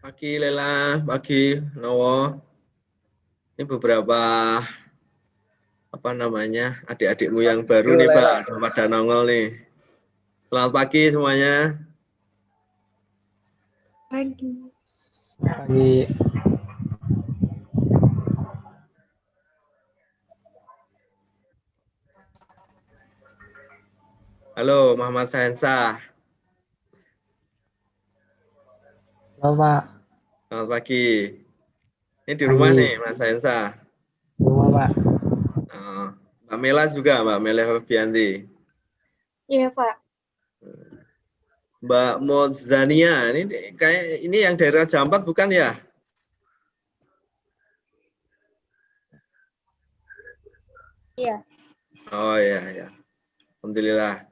Pagi Lela, pagi Nowo. Ini beberapa adik-adikmu yang baru Yo, nih Pak, Lela. udah pada nongol nih. Selamat pagi semuanya. Pagi. Pagi. Halo Muhammad Sahensa. Halo, Pak. Selamat pagi. Ini di Pagi. rumah nih Mas Sahensa. Rumah, Pak. Mbak Mela juga, Mbak Mela Febianti. Iya, Pak. Mbak Mozania, ini yang daerah Jampat bukan ya? Iya. Oh iya, ya. Alhamdulillah.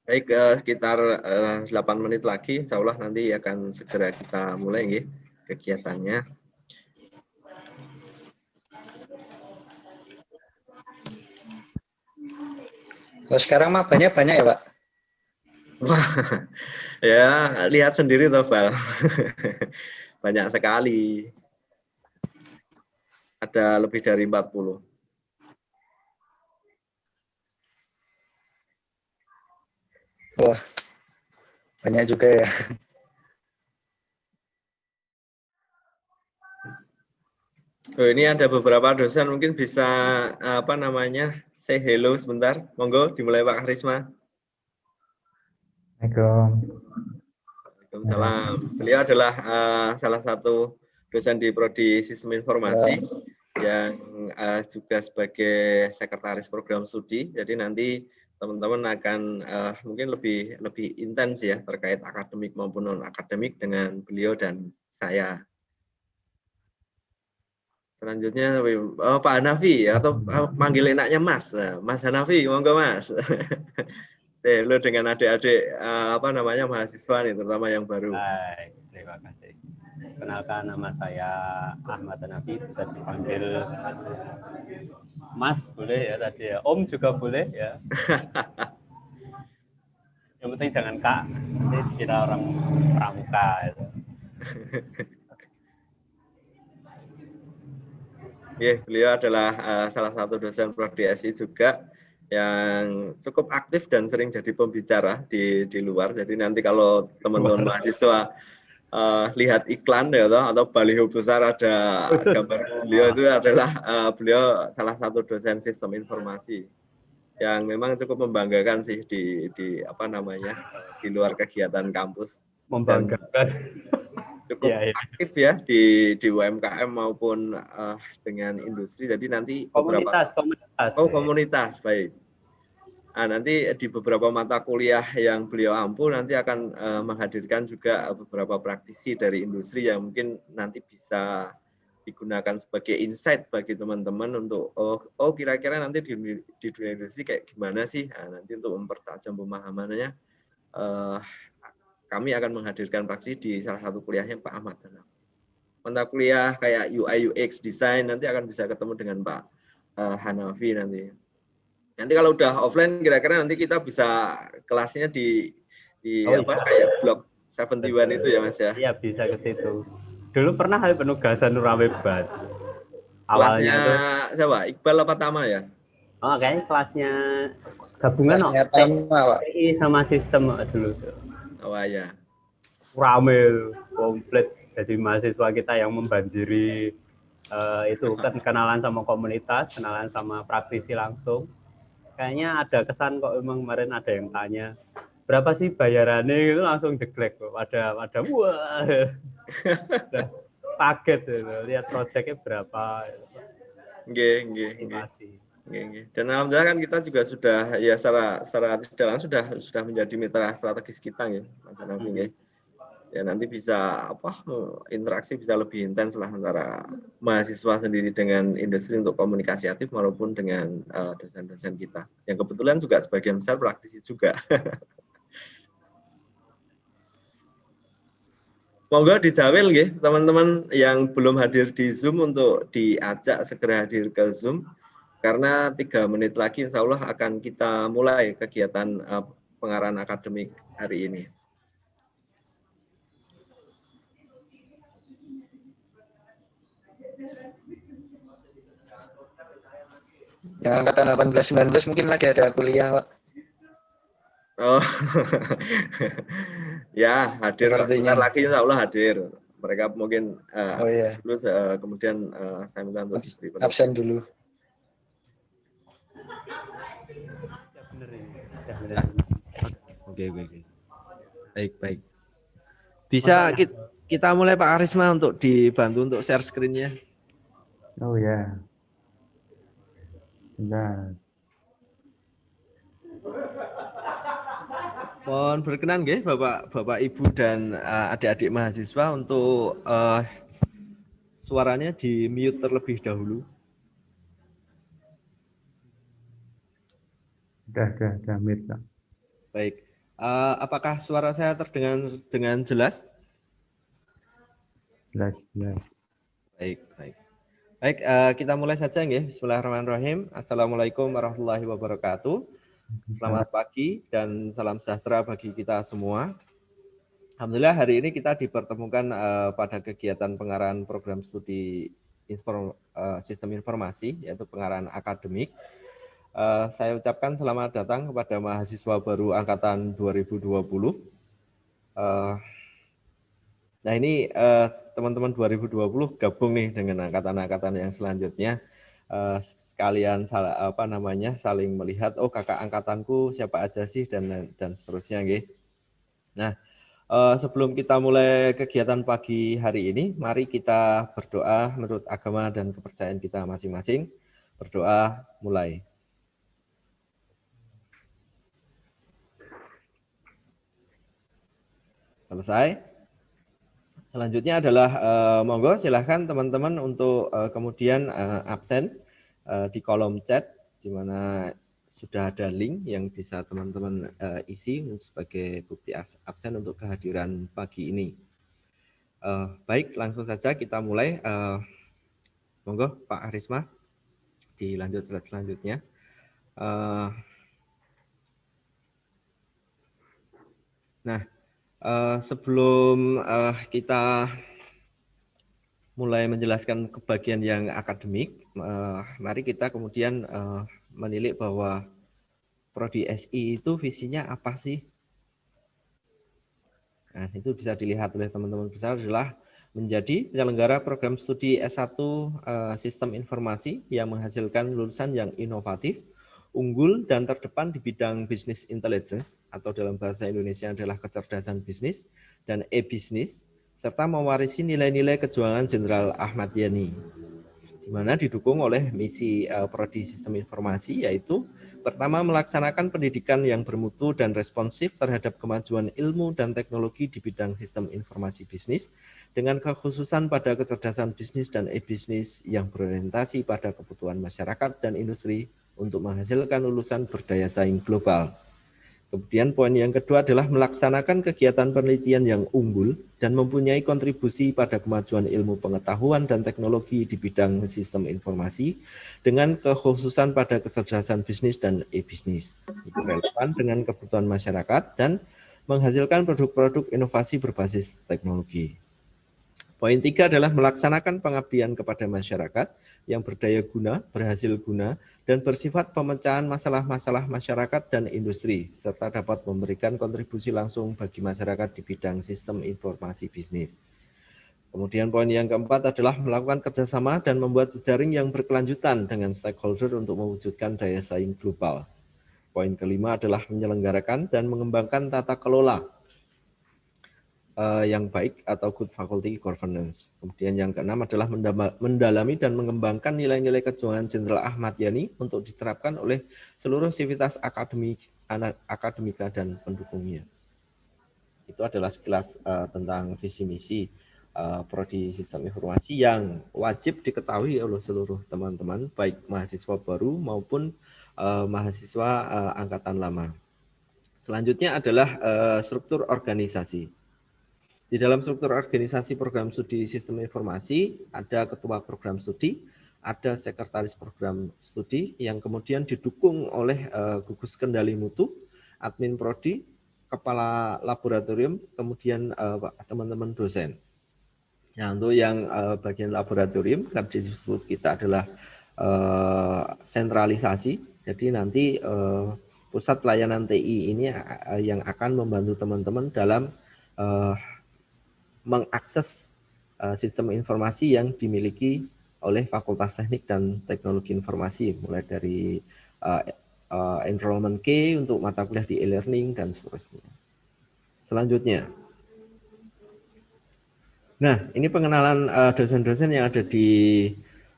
Baik, sekitar 8 menit lagi, insya Allah nanti akan segera kita mulai nggih, kegiatannya. Kalau sekarang mah banyak ya, Pak? Wah, ya lihat sendiri toh, Bal. Banyak sekali. Ada lebih dari 40. Wah, banyak juga ya. Oh, ini ada beberapa dosen mungkin bisa say hello sebentar. Monggo dimulai Pak Karisma. Assalamualaikum. Waalaikumsalam. Beliau adalah salah satu dosen di Prodi Sistem Informasi yang juga sebagai sekretaris program studi. Jadi nanti teman-teman akan mungkin lebih intens ya terkait akademik maupun non akademik dengan beliau dan saya. Selanjutnya Pak Hanafi atau manggil enaknya Mas. Mas Hanafi, monggo Mas. Lo dengan adik-adik mahasiswa nih, terutama yang baru. Baik, terima kasih. Kenalkan, nama saya Ahmad Hanafi, bisa dipanggil Mas boleh ya tadi ya, Om juga boleh ya. Yang penting jangan Kak, nanti dikira orang pramuka itu. Beliau adalah salah satu dosen Prodi SI juga yang cukup aktif dan sering jadi pembicara di luar. Jadi nanti kalau teman-teman mahasiswa lihat iklan ya atau baliho besar ada gambar beliau, itu adalah beliau salah satu dosen sistem informasi yang memang cukup membanggakan sih di luar kegiatan kampus. Membanggakan. Cukup aktif ya di UMKM maupun dengan industri. Jadi nanti komunitas. Komunitas, baik. Nah, nanti di beberapa mata kuliah yang beliau ampu nanti akan menghadirkan juga beberapa praktisi dari industri yang mungkin nanti bisa digunakan sebagai insight bagi teman-teman untuk kira-kira nanti di dunia industri kayak gimana sih. Nah, nanti untuk mempertajam pemahamannya kami akan menghadirkan praktisi di salah satu kuliahnya Pak Ahmad. Mata kuliah kayak UI UX design nanti akan bisa ketemu dengan Pak Hanafi nanti. Nanti kalau udah offline kira-kira nanti kita bisa kelasnya di kayak blok 71 itu ya Mas ya. Iya, bisa ke situ. Dulu pernah ada penugasan rame banget. Kelasnya siapa? Iqbal apa Tama ya? Oh, kayaknya kelasnya gabungan TI sama sistem dulu tuh. Oh ya. Rame, komplit. Jadi mahasiswa kita yang membanjiri itu kan kenalan sama komunitas, kenalan sama praktisi langsung. Kayaknya ada kesan kok memang kemarin ada yang tanya berapa sih bayarannya, itu langsung jeglek kok. Ada wah. Kaget gitu. Lihat proyeknya berapa. Nggih. Dan alhamdulillah kan kita juga sudah ya secara tidak langsung sudah menjadi mitra strategis kita ya Mas Hanafi nggih. Ya nanti bisa interaksi bisa lebih intens lah antara mahasiswa sendiri dengan industri untuk komunikasi aktif maupun dengan dosen-dosen kita yang kebetulan juga sebagian besar praktisi juga. Monggo dijawil nggih teman-teman yang belum hadir di Zoom untuk diajak segera hadir ke Zoom karena 3 menit lagi insya Allah akan kita mulai kegiatan pengarahan akademik hari ini. Yang angkatan 18-19 mungkin lagi ada kuliah, Pak. Oh, ya hadir Sepertinya. sebentar lagi, insya Allah hadir. Mereka mungkin Oh iya, dulu kemudian saya minta untuk diberi pendapat. absen dulu. Ya benar ini. Ya benar. Oke. Baik. Bisa kita mulai Pak Arisma untuk dibantu untuk share screen-nya. Oh ya. Benar. Mohon berkenan nggih Bapak Ibu dan adik-adik mahasiswa untuk suaranya di mute terlebih dahulu. Udah Mirza. Baik. Apakah suara saya terdengar dengan jelas? Jelas. Baik. Baik, kita mulai saja nggih. Bismillahirrahmanirrahim. Assalamualaikum warahmatullahi wabarakatuh. Selamat pagi dan salam sejahtera bagi kita semua. Alhamdulillah hari ini kita dipertemukan pada kegiatan pengarahan program studi sistem informasi, yaitu pengarahan akademik. Saya ucapkan selamat datang kepada mahasiswa baru angkatan 2020. Nah ini teman-teman 2020 gabung nih dengan angkatan-angkatan yang selanjutnya. Sekalian saling melihat, oh kakak angkatanku siapa aja sih dan seterusnya nggih. Nah, sebelum kita mulai kegiatan pagi hari ini, mari kita berdoa menurut agama dan kepercayaan kita masing-masing. Berdoa mulai. Selesai. Selanjutnya adalah monggo silahkan teman-teman untuk kemudian absen di kolom chat, di mana sudah ada link yang bisa teman-teman isi sebagai bukti absen untuk kehadiran pagi ini. Baik, langsung saja kita mulai. Monggo Pak Arisma, dilanjut slide selanjutnya. Nah, sebelum kita mulai menjelaskan ke bagian yang akademik, mari kita kemudian menilik bahwa Prodi SI itu visinya apa sih? Nah, itu bisa dilihat oleh teman-teman besar adalah menjadi penyelenggara program studi S1 Sistem Informasi yang menghasilkan lulusan yang inovatif, unggul dan terdepan di bidang business intelligence atau dalam bahasa Indonesia adalah kecerdasan bisnis dan e-bisnis, serta mewarisi nilai-nilai kejuangan Jenderal Ahmad Yani, di mana didukung oleh misi Prodi Sistem Informasi, yaitu pertama, melaksanakan pendidikan yang bermutu dan responsif terhadap kemajuan ilmu dan teknologi di bidang sistem informasi bisnis, dengan kekhususan pada kecerdasan bisnis dan e-bisnis yang berorientasi pada kebutuhan masyarakat dan industri untuk menghasilkan lulusan berdaya saing global. Kemudian poin yang kedua adalah melaksanakan kegiatan penelitian yang unggul dan mempunyai kontribusi pada kemajuan ilmu pengetahuan dan teknologi di bidang sistem informasi dengan kekhususan pada kecerdasan bisnis dan e-bisnis. Itu relevan dengan kebutuhan masyarakat dan menghasilkan produk-produk inovasi berbasis teknologi. Poin 3 adalah melaksanakan pengabdian kepada masyarakat yang berdaya guna, berhasil guna, dan bersifat pemecahan masalah-masalah masyarakat dan industri, serta dapat memberikan kontribusi langsung bagi masyarakat di bidang sistem informasi bisnis. Kemudian poin yang keempat adalah melakukan kerjasama dan membuat jejaring yang berkelanjutan dengan stakeholder untuk mewujudkan daya saing global. Poin kelima adalah menyelenggarakan dan mengembangkan tata kelola yang baik atau good faculty governance. Kemudian yang keenam adalah mendalami dan mengembangkan nilai-nilai kejuangan Jenderal Ahmad Yani untuk diterapkan oleh seluruh sivitas akademika dan pendukungnya. Itu adalah sekilas tentang visi misi Prodi Sistem Informasi yang wajib diketahui oleh seluruh teman-teman, baik mahasiswa baru maupun mahasiswa angkatan lama. Selanjutnya adalah struktur organisasi. Di dalam struktur organisasi program studi sistem informasi, ada ketua program studi, ada sekretaris program studi yang kemudian didukung oleh gugus kendali mutu, admin prodi, kepala laboratorium, kemudian teman-teman dosen. Nah, untuk yang bagian laboratorium, kan disebut kita adalah sentralisasi. Jadi nanti pusat layanan TI ini yang akan membantu teman-teman dalam mengakses sistem informasi yang dimiliki oleh Fakultas Teknik dan Teknologi Informasi, mulai dari enrollment key untuk mata kuliah di e-learning dan seterusnya. Selanjutnya, nah ini pengenalan dosen-dosen yang ada di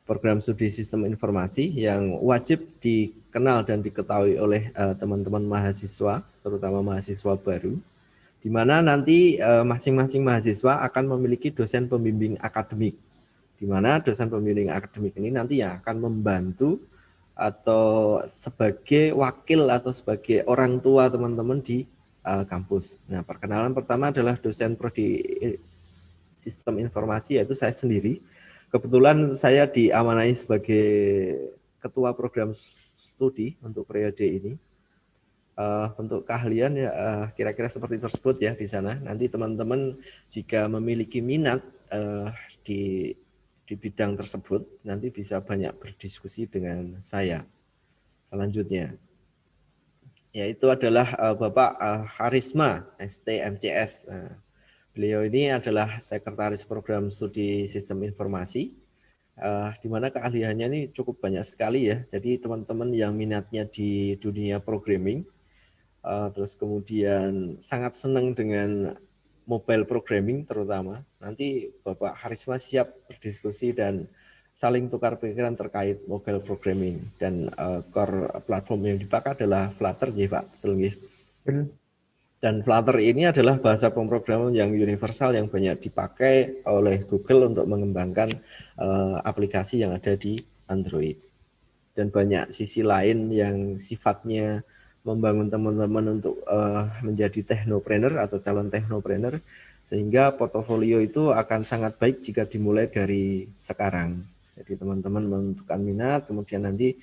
program studi sistem informasi yang wajib dikenal dan diketahui oleh teman-teman mahasiswa, terutama mahasiswa baru, di mana nanti masing-masing mahasiswa akan memiliki dosen pembimbing akademik, di mana dosen pembimbing akademik ini nanti yang akan membantu atau sebagai wakil atau sebagai orang tua teman-teman di kampus. Nah, perkenalan pertama adalah dosen prodi sistem informasi, yaitu saya sendiri. Kebetulan saya diamanai sebagai ketua program studi untuk periode ini. Untuk keahlian ya kira-kira seperti tersebut ya di sana. Nanti teman-teman jika memiliki minat di bidang tersebut, nanti bisa banyak berdiskusi dengan saya. Selanjutnya, yaitu adalah Bapak Harisma, STMCS. Beliau ini adalah sekretaris program studi sistem informasi, di mana keahliannya ini cukup banyak sekali ya. Jadi teman-teman yang minatnya di dunia programming, terus kemudian sangat senang dengan mobile programming terutama, nanti Bapak Harisma siap berdiskusi dan saling tukar pikiran terkait mobile programming, dan core platform yang dipakai adalah Flutter ya Pak, betul nggih? Dan Flutter ini adalah bahasa pemrograman yang universal yang banyak dipakai oleh Google untuk mengembangkan aplikasi yang ada di Android. Dan banyak sisi lain yang sifatnya membangun teman-teman untuk menjadi technopreneur atau calon technopreneur, sehingga portofolio itu akan sangat baik jika dimulai dari sekarang. Jadi teman-teman menentukan minat, kemudian nanti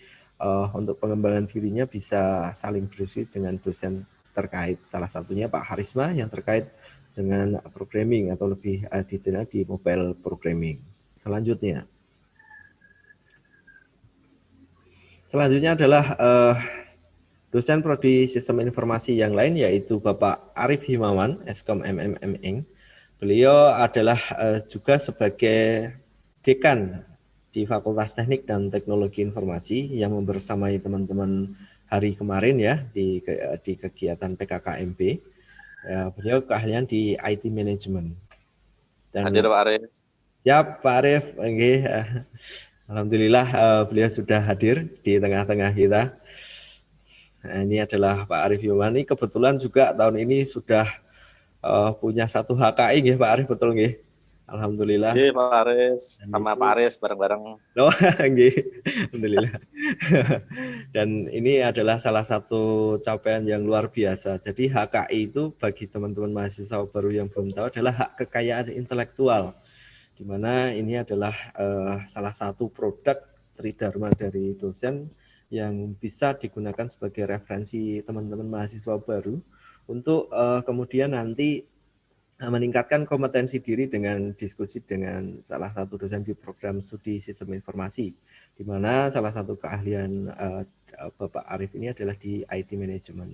untuk pengembangan dirinya bisa saling berdiskusi dengan dosen terkait. Salah satunya Pak Harisma yang terkait dengan programming atau lebih detailnya di mobile programming. Selanjutnya adalah dosen prodi sistem informasi yang lain, yaitu Bapak Arif Himawan, Eskom MMM. Beliau adalah juga sebagai dekan di Fakultas Teknik dan Teknologi Informasi yang membersamai teman-teman hari kemarin ya di kegiatan PKKMB. Beliau keahlian di IT Management. Hadir Pak Arif. Ya Pak Arif, alhamdulillah beliau sudah hadir di tengah-tengah kita. Nah, ini adalah Pak Arif Yomani. Kebetulan juga tahun ini sudah punya satu HKI, nggih Pak Arif, betul nggih? Alhamdulillah. Nggih Pak Aris, sama Pak Aris bareng-bareng. Oh, nggih. Alhamdulillah. Dan ini adalah salah satu capaian yang luar biasa. Jadi HKI itu bagi teman-teman mahasiswa baru yang belum tahu adalah hak kekayaan intelektual, di mana ini adalah salah satu produk tridharma dari dosen yang bisa digunakan sebagai referensi teman-teman mahasiswa baru untuk kemudian nanti meningkatkan kompetensi diri dengan diskusi dengan salah satu dosen di program studi sistem informasi, di mana salah satu keahlian Bapak Arif ini adalah di IT Management.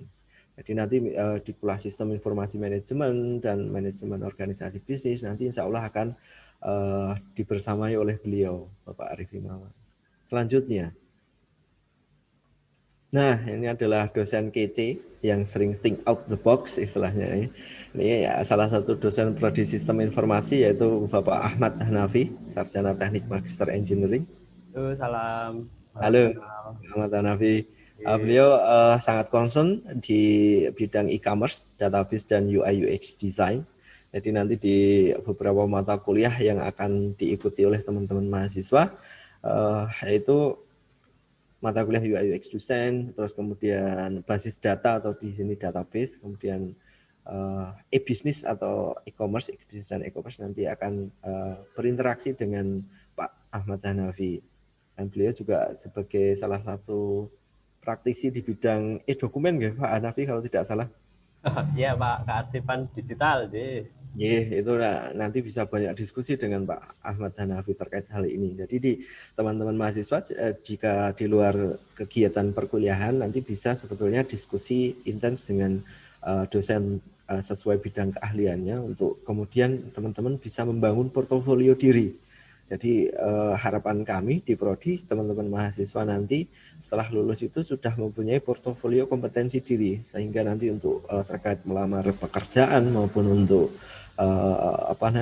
Jadi nanti di kelas sistem informasi manajemen dan manajemen organisasi bisnis nanti insya Allah akan dibersamai oleh beliau, Bapak Arif Himawan. Selanjutnya, nah ini adalah dosen kece yang sering think out the box istilahnya. Ini ya, salah satu dosen prodi sistem informasi yaitu Bapak Ahmad Hanafi, sarjana teknik magister engineering. Halo, salam. Halo, Ahmad Hanafi. Beliau sangat concern di bidang e-commerce, database, dan UI UX design. Jadi nanti di beberapa mata kuliah yang akan diikuti oleh teman-teman mahasiswa, yaitu mata kuliah UI UX design, terus kemudian basis data atau di sini database, kemudian e-business atau e-commerce, e-business dan e-commerce nanti akan berinteraksi dengan Pak Ahmad Hanafi. Dan beliau juga sebagai salah satu praktisi di bidang e-dokumen nggih Pak Hanafi kalau tidak salah. Iya Pak, kearsipan digital deh. Itu nanti bisa banyak diskusi dengan Pak Ahmad Hanafi terkait hal ini. Jadi di teman-teman mahasiswa jika di luar kegiatan perkuliahan nanti bisa sebetulnya diskusi intens dengan dosen sesuai bidang keahliannya untuk kemudian teman-teman bisa membangun portofolio diri. Jadi harapan kami di Prodi teman-teman mahasiswa nanti setelah lulus itu sudah mempunyai portofolio kompetensi diri sehingga nanti untuk terkait melamar pekerjaan maupun untuk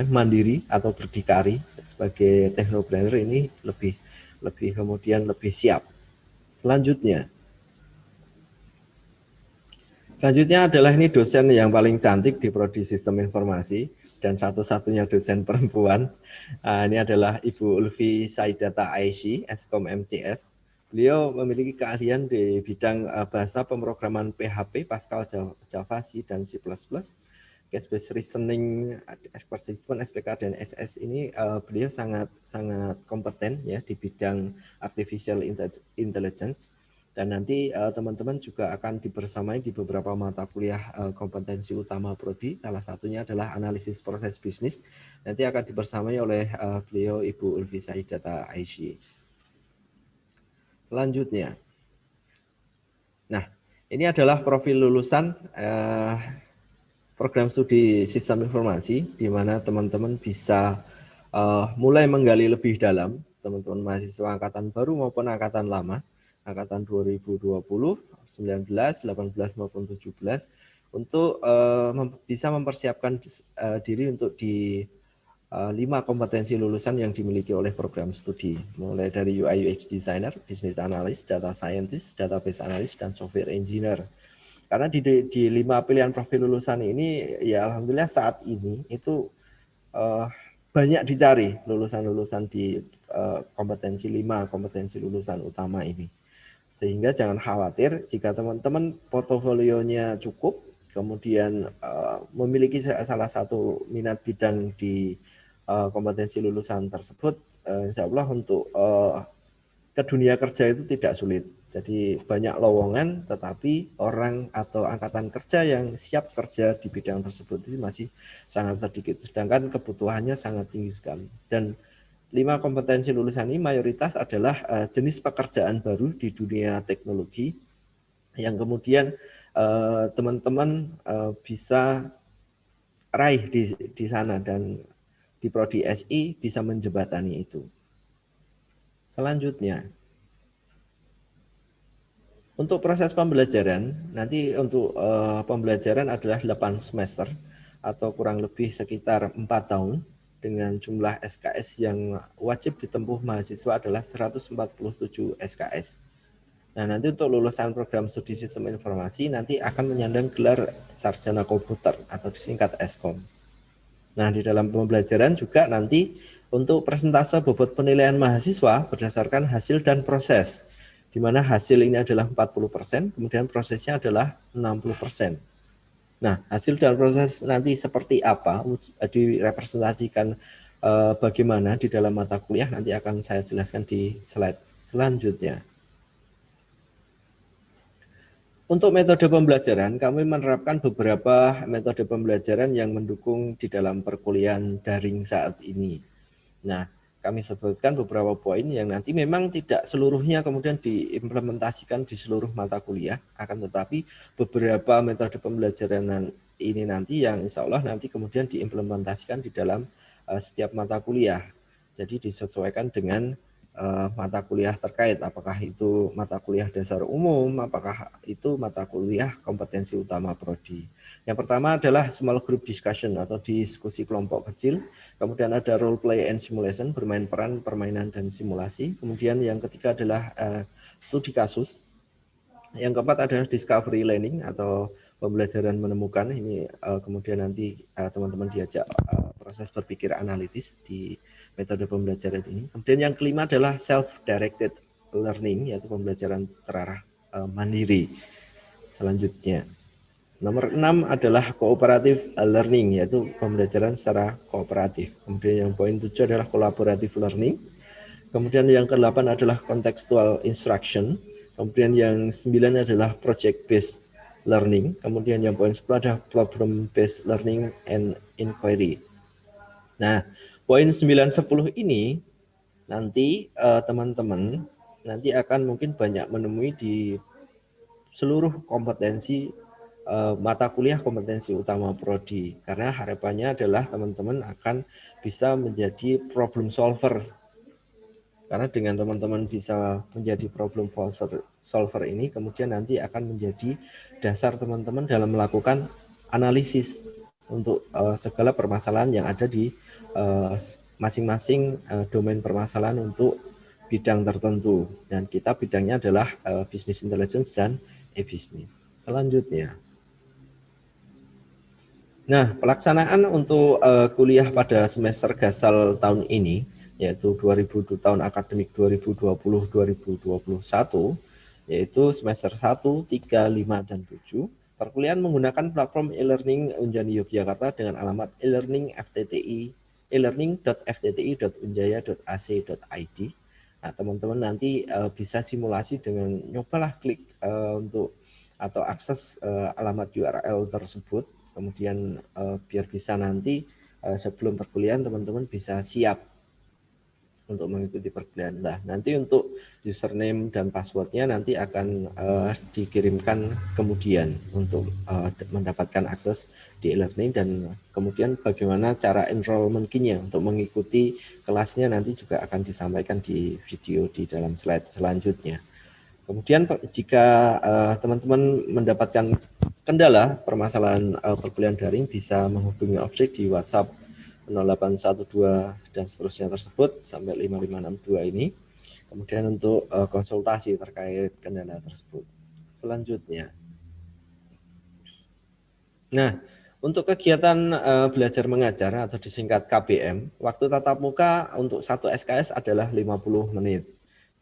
mandiri atau berdikari sebagai technopreneur ini lebih kemudian lebih siap. Selanjutnya adalah ini dosen yang paling cantik di Prodi Sistem Informasi dan satu-satunya dosen perempuan. Ini adalah Ibu Ulfi Saidata Aishi, Eskom MCS. Beliau memiliki keahlian di bidang bahasa pemrograman PHP, Pascal, Java, C, dan C++. Case-based reasoning, expert system, SPK, dan SS ini beliau sangat kompeten ya di bidang artificial intelligence. Dan nanti teman-teman juga akan dibersamai di beberapa mata kuliah kompetensi utama Prodi. Salah satunya adalah analisis proses bisnis. Nanti akan dibersamai oleh beliau Ibu Ulfi Saidata Aishi. Selanjutnya. Nah, ini adalah profil lulusan program studi sistem informasi, di mana teman-teman bisa mulai menggali lebih dalam, teman-teman mahasiswa angkatan baru maupun angkatan lama, angkatan 2020, 19, 18 maupun 17 untuk bisa mempersiapkan diri untuk di 5 kompetensi lulusan yang dimiliki oleh program studi, mulai dari UI UX designer, business analyst, data scientist, database analyst, dan software engineer. Karena di 5 pilihan profil lulusan ini ya alhamdulillah saat ini itu banyak dicari lulusan-lulusan di kompetensi 5 kompetensi lulusan utama ini. Sehingga jangan khawatir jika teman-teman portofolionya cukup, kemudian memiliki salah satu minat bidang di kompetensi lulusan tersebut, insya Allah untuk ke dunia kerja itu tidak sulit. Jadi banyak lowongan, tetapi orang atau angkatan kerja yang siap kerja di bidang tersebut itu masih sangat sedikit, sedangkan kebutuhannya sangat tinggi sekali. Dan 5 kompetensi lulusan ini mayoritas adalah jenis pekerjaan baru di dunia teknologi yang kemudian teman-teman bisa raih di sana dan di Prodi SI bisa menjembatani itu. Selanjutnya, untuk proses pembelajaran, nanti untuk pembelajaran adalah 8 semester atau kurang lebih sekitar 4 tahun. Dengan jumlah SKS yang wajib ditempuh mahasiswa adalah 147 SKS. Nah, nanti untuk lulusan program studi sistem informasi nanti akan menyandang gelar sarjana komputer atau disingkat Eskom. Nah, di dalam pembelajaran juga nanti untuk persentase bobot penilaian mahasiswa berdasarkan hasil dan proses, di mana hasil ini adalah 40%, kemudian prosesnya adalah 60%. Nah, hasil dan proses nanti seperti apa, direpresentasikan bagaimana di dalam mata kuliah, nanti akan saya jelaskan di slide selanjutnya. Untuk metode pembelajaran, kami menerapkan beberapa metode pembelajaran yang mendukung di dalam perkuliahan daring saat ini. Nah, kami sebutkan beberapa poin yang nanti memang tidak seluruhnya kemudian diimplementasikan di seluruh mata kuliah, akan tetapi beberapa metode pembelajaran ini nanti yang insya Allah nanti kemudian diimplementasikan di dalam setiap mata kuliah. Jadi disesuaikan dengan mata kuliah terkait, apakah itu mata kuliah dasar umum, apakah itu mata kuliah kompetensi utama Prodi. Yang pertama adalah small group discussion atau diskusi kelompok kecil. Kemudian ada role play and simulation, bermain peran, permainan, dan simulasi. Kemudian yang ketiga adalah studi kasus. Yang keempat adalah discovery learning atau pembelajaran menemukan. Ini kemudian nanti teman-teman diajak proses berpikir analitis di metode pembelajaran ini. Kemudian yang kelima adalah self-directed learning, yaitu pembelajaran terarah mandiri. Selanjutnya. Nomor 6 adalah cooperative learning, yaitu pembelajaran secara kooperatif. Kemudian yang poin 7 adalah collaborative learning. Kemudian yang ke-8 adalah contextual instruction. Kemudian yang 9 adalah project based learning. Kemudian yang poin 10 adalah problem based learning and inquiry. Nah, poin 9, 10 ini nanti teman-teman nanti akan mungkin banyak menemui di seluruh kompetensi mata kuliah kompetensi utama prodi, karena harapannya adalah teman-teman akan bisa menjadi problem solver. Karena dengan teman-teman bisa menjadi problem solver ini, kemudian nanti akan menjadi dasar teman-teman dalam melakukan analisis untuk segala permasalahan yang ada di masing-masing domain permasalahan untuk bidang tertentu. Dan kita bidangnya adalah business intelligence dan e-business. Selanjutnya. Nah, pelaksanaan untuk kuliah pada semester gasal tahun ini, yaitu 2000 tahun akademik 2020-2021, yaitu semester 1, 3, 5, dan 7. Perkuliahan menggunakan platform e-learning Unjani Yogyakarta dengan alamat e-learning.ftti.unjaya.ac.id. Nah, teman-teman nanti bisa simulasi dengan nyobalah klik untuk atau akses alamat URL tersebut. Kemudian biar bisa nanti sebelum perkuliahan teman-teman bisa siap untuk mengikuti perkuliahan. Nah, nanti untuk username dan passwordnya nanti akan dikirimkan kemudian untuk mendapatkan akses di e-learning, dan kemudian bagaimana cara enrollment-nya untuk mengikuti kelasnya nanti juga akan disampaikan di video di dalam slide selanjutnya. Kemudian jika teman-teman mendapatkan kendala permasalahan perkuliahan daring, bisa menghubungi objek di WhatsApp 0812 dan seterusnya tersebut sampai 5562 ini. Kemudian untuk konsultasi terkait kendala tersebut. Selanjutnya. Nah, untuk kegiatan belajar mengajar atau disingkat KBM, waktu tatap muka untuk 1 SKS adalah 50 menit.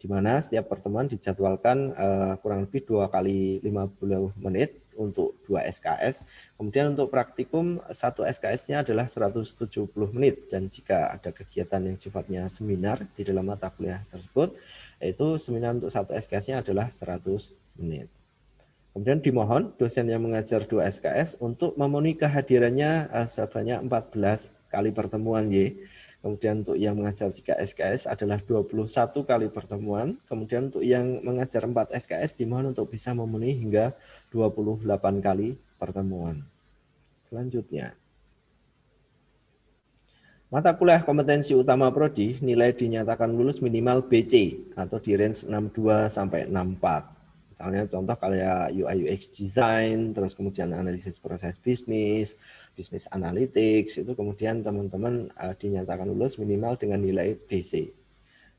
Di mana setiap pertemuan dijadwalkan kurang lebih 2 kali 50 menit untuk 2 SKS. Kemudian untuk praktikum 1 SKS-nya adalah 170 menit. Dan jika ada kegiatan yang sifatnya seminar di dalam mata kuliah tersebut, yaitu seminar untuk 1 SKS-nya adalah 100 menit. Kemudian dimohon dosen yang mengajar 2 SKS untuk memenuhi kehadirannya sebanyak 14 kali pertemuan Y. Kemudian untuk yang mengajar 3 SKS adalah 21 kali pertemuan. Kemudian untuk yang mengajar 4 SKS dimohon untuk bisa memenuhi hingga 28 kali pertemuan. Selanjutnya. Mata kuliah kompetensi utama prodi nilai dinyatakan lulus minimal BC atau di range 62 sampai 64. Misalnya contoh kayak UI UX design, terus kemudian analisis proses bisnis, business analytics, itu kemudian teman-teman dinyatakan lulus minimal dengan nilai BC.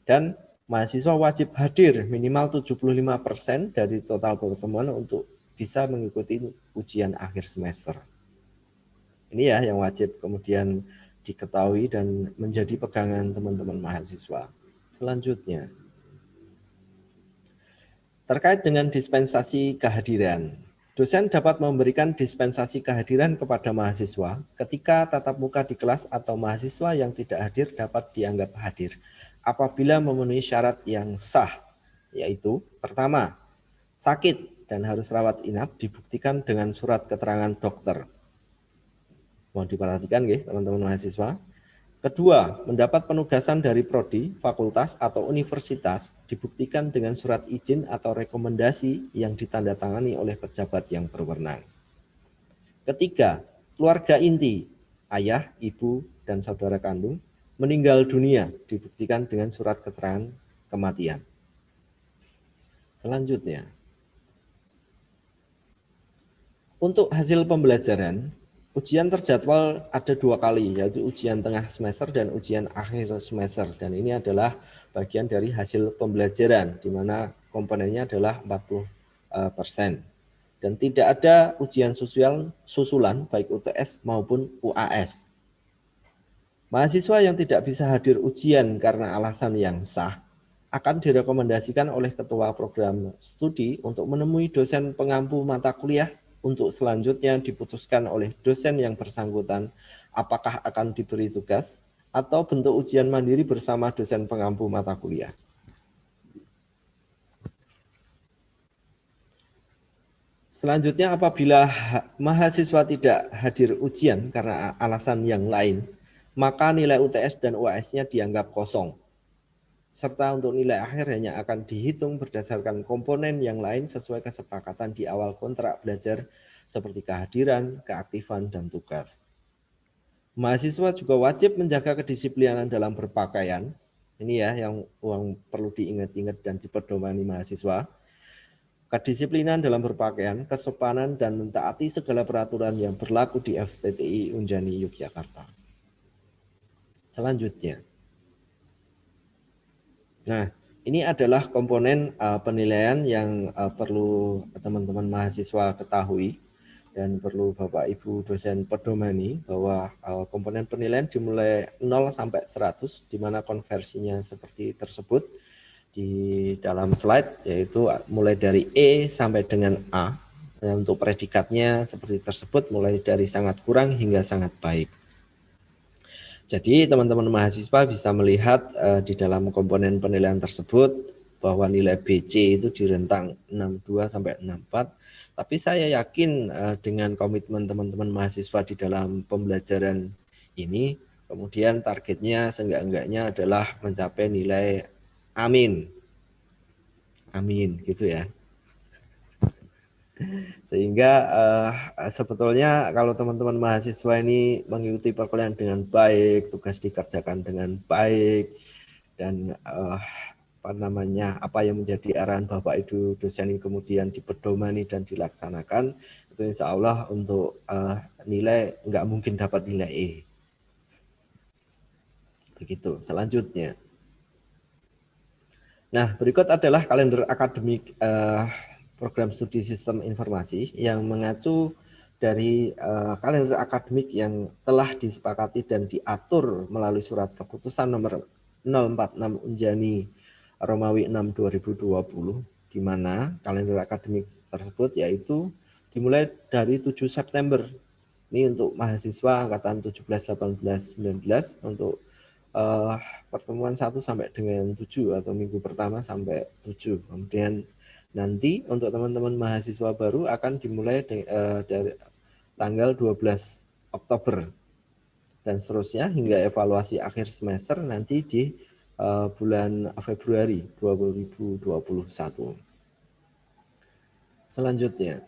Dan mahasiswa wajib hadir minimal 75% dari total pertemuan untuk bisa mengikuti ujian akhir semester. Ini ya yang wajib kemudian diketahui dan menjadi pegangan teman-teman mahasiswa. Selanjutnya. Terkait dengan dispensasi kehadiran, dosen dapat memberikan dispensasi kehadiran kepada mahasiswa ketika tatap muka di kelas atau mahasiswa yang tidak hadir dapat dianggap hadir apabila memenuhi syarat yang sah, yaitu pertama, sakit dan harus rawat inap dibuktikan dengan surat keterangan dokter. Mohon diperhatikan ya teman-teman mahasiswa. Kedua, mendapat penugasan dari prodi, fakultas, atau universitas dibuktikan dengan surat izin atau rekomendasi yang ditandatangani oleh pejabat yang berwenang. Ketiga, keluarga inti, ayah, ibu, dan saudara kandung, meninggal dunia dibuktikan dengan surat keterangan kematian. Selanjutnya, untuk hasil pembelajaran, ujian terjadwal ada 2 kali, yaitu ujian tengah semester dan ujian akhir semester. Dan ini adalah bagian dari hasil pembelajaran, di mana komponennya adalah 40%. Dan tidak ada ujian susulan, baik UTS maupun UAS. Mahasiswa yang tidak bisa hadir ujian karena alasan yang sah, akan direkomendasikan oleh Ketua Program Studi untuk menemui dosen pengampu mata kuliah untuk selanjutnya diputuskan oleh dosen yang bersangkutan apakah akan diberi tugas atau bentuk ujian mandiri bersama dosen pengampu mata kuliah. Selanjutnya, apabila mahasiswa tidak hadir ujian karena alasan yang lain, maka nilai UTS dan UAS-nya dianggap kosong. Serta untuk nilai akhir hanya akan dihitung berdasarkan komponen yang lain sesuai kesepakatan di awal kontrak belajar seperti kehadiran, keaktifan, dan tugas. Mahasiswa juga wajib menjaga kedisiplinan dalam berpakaian. Ini ya yang perlu diingat-ingat dan dipedomani mahasiswa. Kedisiplinan dalam berpakaian, kesopanan, dan mentaati segala peraturan yang berlaku di FTTI Unjani Yogyakarta. Selanjutnya. Nah, ini adalah komponen penilaian yang perlu teman-teman mahasiswa ketahui dan perlu Bapak Ibu dosen pedomani bahwa komponen penilaian dimulai 0 sampai 100 di mana konversinya seperti tersebut di dalam slide, yaitu mulai dari E sampai dengan A. Dan untuk predikatnya seperti tersebut mulai dari sangat kurang hingga sangat baik. Jadi teman-teman mahasiswa bisa melihat di dalam komponen penilaian tersebut bahwa nilai BC itu di rentang 62 sampai 64. Tapi saya yakin dengan komitmen teman-teman mahasiswa di dalam pembelajaran ini, kemudian targetnya seenggak-enggaknya adalah mencapai nilai amin. Amin, gitu ya. Sehingga sebetulnya kalau teman-teman mahasiswa ini mengikuti perkuliahan dengan baik, tugas dikerjakan dengan baik, dan apa yang menjadi arahan Bapak Ibu dosen ini kemudian dipedomani dan dilaksanakan, itu insya Allah untuk nilai nggak mungkin dapat nilai E. Begitu. Selanjutnya. Nah, berikut adalah kalender akademik program studi sistem informasi yang mengacu dari kalender akademik yang telah disepakati dan diatur melalui surat keputusan nomor 046 Unjani Romawi 6 2020, di mana kalender akademik tersebut yaitu dimulai dari 7 September. Ini untuk mahasiswa angkatan 17, 18, 19 untuk pertemuan 1 sampai dengan 7 atau minggu pertama sampai 7. Kemudian nanti untuk teman-teman mahasiswa baru akan dimulai dari tanggal 12 Oktober dan seterusnya hingga evaluasi akhir semester nanti di bulan Februari 2021. Selanjutnya.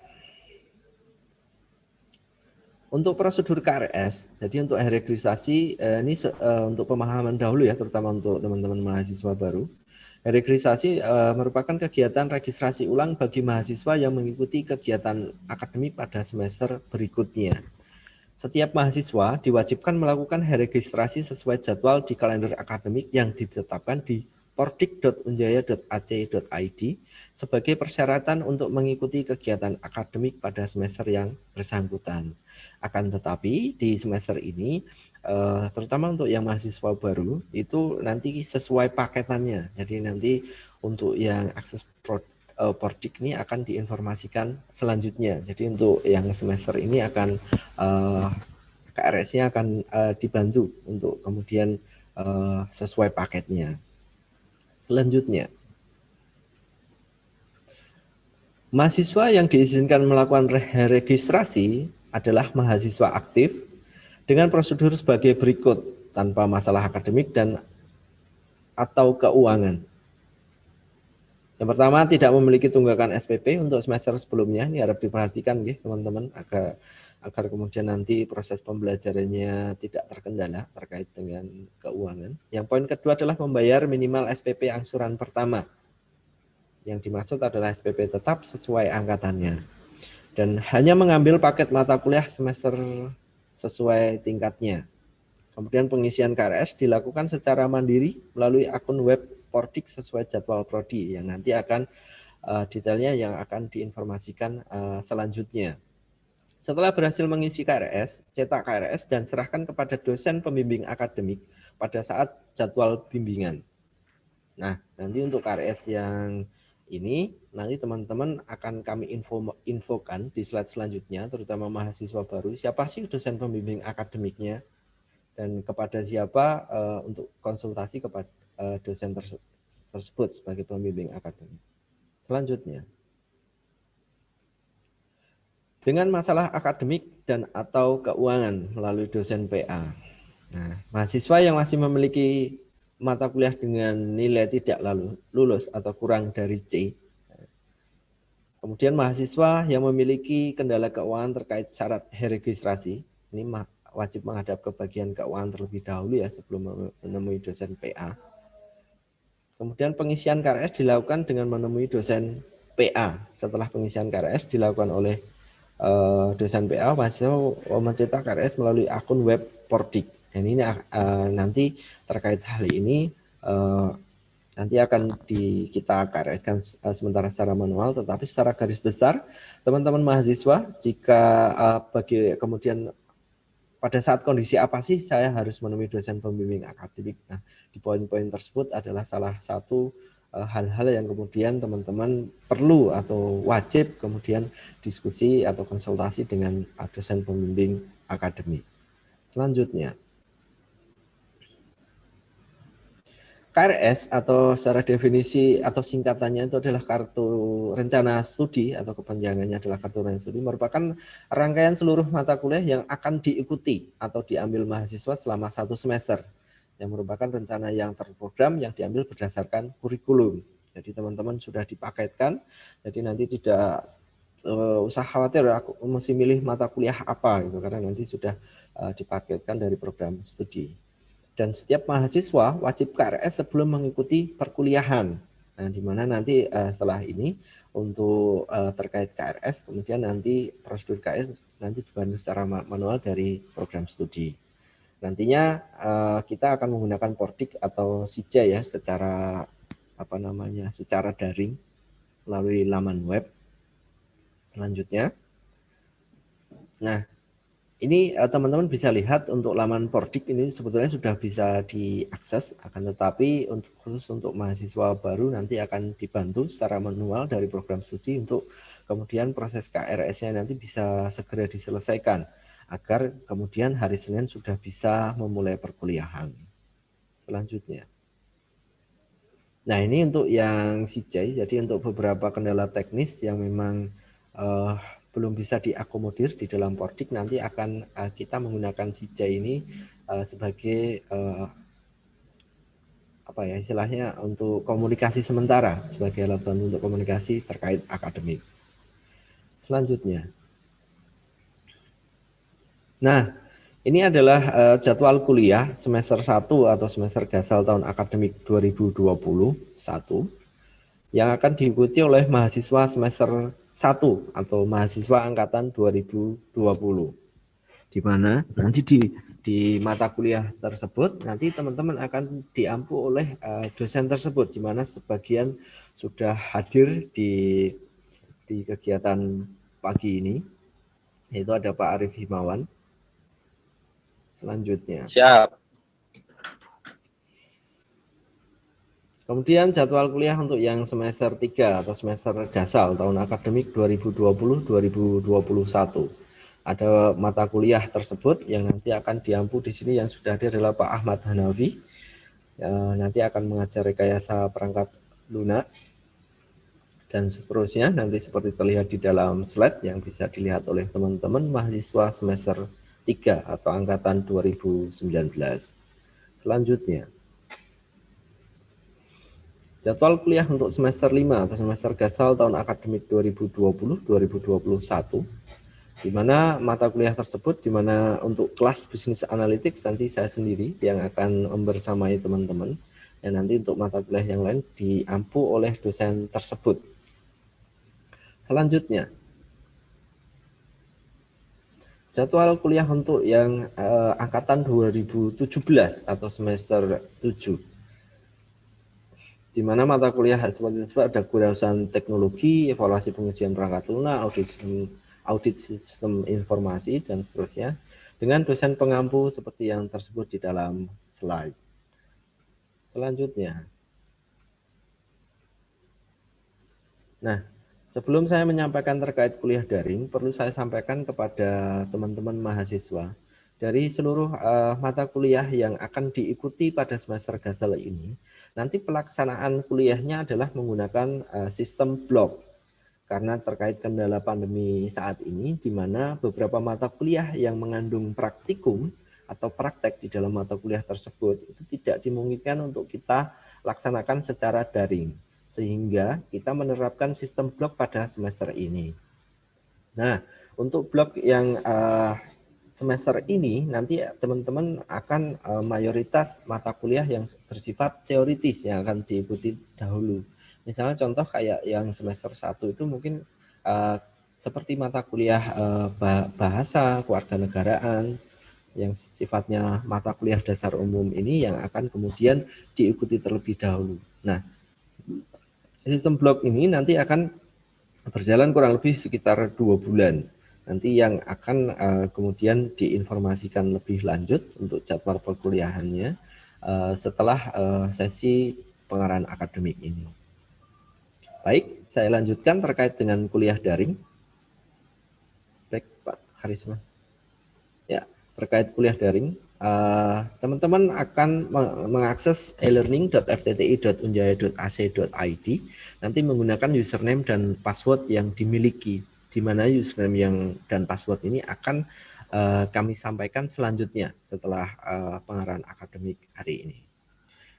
Untuk prosedur KRS, jadi untuk registrasi ini untuk pemahaman dahulu ya, terutama untuk teman-teman mahasiswa baru. Registrasi merupakan kegiatan registrasi ulang bagi mahasiswa yang mengikuti kegiatan akademik pada semester berikutnya. Setiap mahasiswa diwajibkan melakukan registrasi sesuai jadwal di kalender akademik yang ditetapkan di pordik.unjaya.ac.id sebagai persyaratan untuk mengikuti kegiatan akademik pada semester yang bersangkutan. Akan tetapi di semester ini, terutama untuk yang mahasiswa baru, itu nanti sesuai paketannya. Jadi nanti untuk yang akses Pordik ini akan diinformasikan selanjutnya. Jadi untuk yang semester ini akan KRS-nya akan dibantu untuk kemudian sesuai paketnya. Selanjutnya, mahasiswa yang diizinkan melakukan registrasi adalah mahasiswa aktif dengan prosedur sebagai berikut tanpa masalah akademik dan atau keuangan. Yang pertama, tidak memiliki tunggakan SPP untuk semester sebelumnya. Ini harap diperhatikan ya teman-teman agar kemudian nanti proses pembelajarannya tidak terkendala terkait dengan keuangan. Yang poin kedua adalah membayar minimal SPP angsuran pertama. Yang dimaksud adalah SPP tetap sesuai angkatannya. Dan hanya mengambil paket mata kuliah semester sesuai tingkatnya. Kemudian pengisian KRS dilakukan secara mandiri melalui akun web Pordik sesuai jadwal prodi yang nanti akan detailnya yang akan diinformasikan selanjutnya. Setelah berhasil mengisi KRS, cetak KRS dan serahkan kepada dosen pembimbing akademik pada saat jadwal bimbingan. Nah, nanti untuk KRS yang ini nanti teman-teman akan kami infokan di slide selanjutnya, terutama mahasiswa baru, siapa sih dosen pembimbing akademiknya dan kepada siapa untuk konsultasi kepada dosen tersebut sebagai pembimbing akademik. Selanjutnya. dengan masalah akademik dan atau keuangan melalui dosen PA. Nah, mahasiswa yang masih memiliki mata kuliah dengan nilai tidak lulus atau kurang dari C. Kemudian mahasiswa yang memiliki kendala keuangan terkait syarat registrasi, ini wajib menghadap ke bagian keuangan terlebih dahulu ya sebelum menemui dosen PA. Kemudian pengisian KRS dilakukan dengan menemui dosen PA. Setelah pengisian KRS dilakukan oleh dosen PA, mahasiswa mencetak KRS melalui akun web Pordik. Dan ini nanti terkait hal ini nanti akan kita KRS-kan sementara secara manual, tetapi secara garis besar teman-teman mahasiswa jika kemudian pada saat kondisi apa sih saya harus menemui dosen pembimbing akademik. Nah, di poin-poin tersebut adalah salah satu hal-hal yang kemudian teman-teman perlu atau wajib kemudian diskusi atau konsultasi dengan dosen pembimbing akademik. Selanjutnya, KRS atau secara definisi atau singkatannya itu adalah kartu rencana studi atau kepanjangannya adalah kartu rencana studi, merupakan rangkaian seluruh mata kuliah yang akan diikuti atau diambil mahasiswa selama 1 semester, yang merupakan rencana yang terprogram yang diambil berdasarkan kurikulum. Jadi teman-teman sudah dipaketkan, jadi nanti tidak usah khawatir aku mesti milih mata kuliah apa gitu, karena nanti sudah dipaketkan dari program studi. Dan setiap mahasiswa wajib KRS sebelum mengikuti perkuliahan. Nah, di mana nanti setelah ini untuk terkait KRS, kemudian nanti prosedur KRS nanti dibantu secara manual dari program studi. Nantinya kita akan menggunakan Pordik atau Sija ya secara secara daring melalui laman web. Selanjutnya, nah ini teman-teman bisa lihat untuk laman Pordik ini sebetulnya sudah bisa diakses, akan tetapi khusus untuk mahasiswa baru nanti akan dibantu secara manual dari program studi untuk kemudian proses KRS-nya nanti bisa segera diselesaikan agar kemudian hari Senin sudah bisa memulai perkuliahan. Selanjutnya. Nah, ini untuk yang Sijai, jadi untuk beberapa kendala teknis yang memang belum bisa diakomodir di dalam Pordik, nanti akan kita menggunakan Sijai ini sebagai istilahnya untuk komunikasi sementara, sebagai alat bantu untuk komunikasi terkait akademik. Selanjutnya. Nah, ini adalah jadwal kuliah semester 1 atau semester gasal tahun akademik 2021 yang akan diikuti oleh mahasiswa semester 1 atau mahasiswa angkatan 2020. Di mana nanti di mata kuliah tersebut nanti teman-teman akan diampu oleh dosen tersebut, di mana sebagian sudah hadir di kegiatan pagi ini, yaitu ada Pak Arif Himawan. Selanjutnya. Siap. Kemudian jadwal kuliah untuk yang semester 3 atau semester gasal tahun akademik 2020-2021. Ada mata kuliah tersebut yang nanti akan diampu di sini yang sudah hadir adalah Pak Ahmad Hanafi. Nanti akan mengajar rekayasa perangkat lunak dan seterusnya, nanti seperti terlihat di dalam slide yang bisa dilihat oleh teman-teman mahasiswa semester 3 atau angkatan 2019. Selanjutnya. Jadwal kuliah untuk semester 5 atau semester gasal tahun akademik 2020-2021, di mana mata kuliah tersebut, di mana untuk kelas Business Analytics nanti saya sendiri yang akan membersamai teman-teman, dan nanti untuk mata kuliah yang lain diampu oleh dosen tersebut. Selanjutnya, jadwal kuliah untuk yang angkatan 2017 atau semester 7. Di mana mata kuliah seperti ada kewirausahaan teknologi, evaluasi pengujian perangkat lunak, audit sistem informasi, dan seterusnya, dengan dosen pengampu seperti yang tersebut di dalam slide. Selanjutnya. Nah, sebelum saya menyampaikan terkait kuliah daring, perlu saya sampaikan kepada teman-teman mahasiswa, dari seluruh mata kuliah yang akan diikuti pada semester gasal ini, nanti pelaksanaan kuliahnya adalah menggunakan sistem blok. karena terkait kendala pandemi saat ini, di mana beberapa mata kuliah yang mengandung praktikum atau praktek di dalam mata kuliah tersebut itu tidak dimungkinkan untuk kita laksanakan secara daring, sehingga kita menerapkan sistem blok pada semester ini. Nah, untuk blok yang semester ini nanti teman-teman akan mayoritas mata kuliah yang bersifat teoritis yang akan diikuti dahulu. Misalnya contoh kayak yang semester 1 itu mungkin seperti mata kuliah bahasa kewarganegaraan yang sifatnya mata kuliah dasar umum ini yang akan kemudian diikuti terlebih dahulu. Nah, sistem blok ini nanti akan berjalan kurang lebih sekitar 2 bulan. Nanti yang akan kemudian diinformasikan lebih lanjut untuk jadwal perkuliahannya setelah sesi pengarahan akademik ini. Baik, saya lanjutkan terkait dengan kuliah daring. Baik, Pak Harisma. Ya, terkait kuliah daring, teman-teman akan mengakses e-learning.ftti.unjaya.ac.id nanti menggunakan username dan password yang dimiliki, di mana username dan password ini akan kami sampaikan selanjutnya setelah pengarahan akademik hari ini.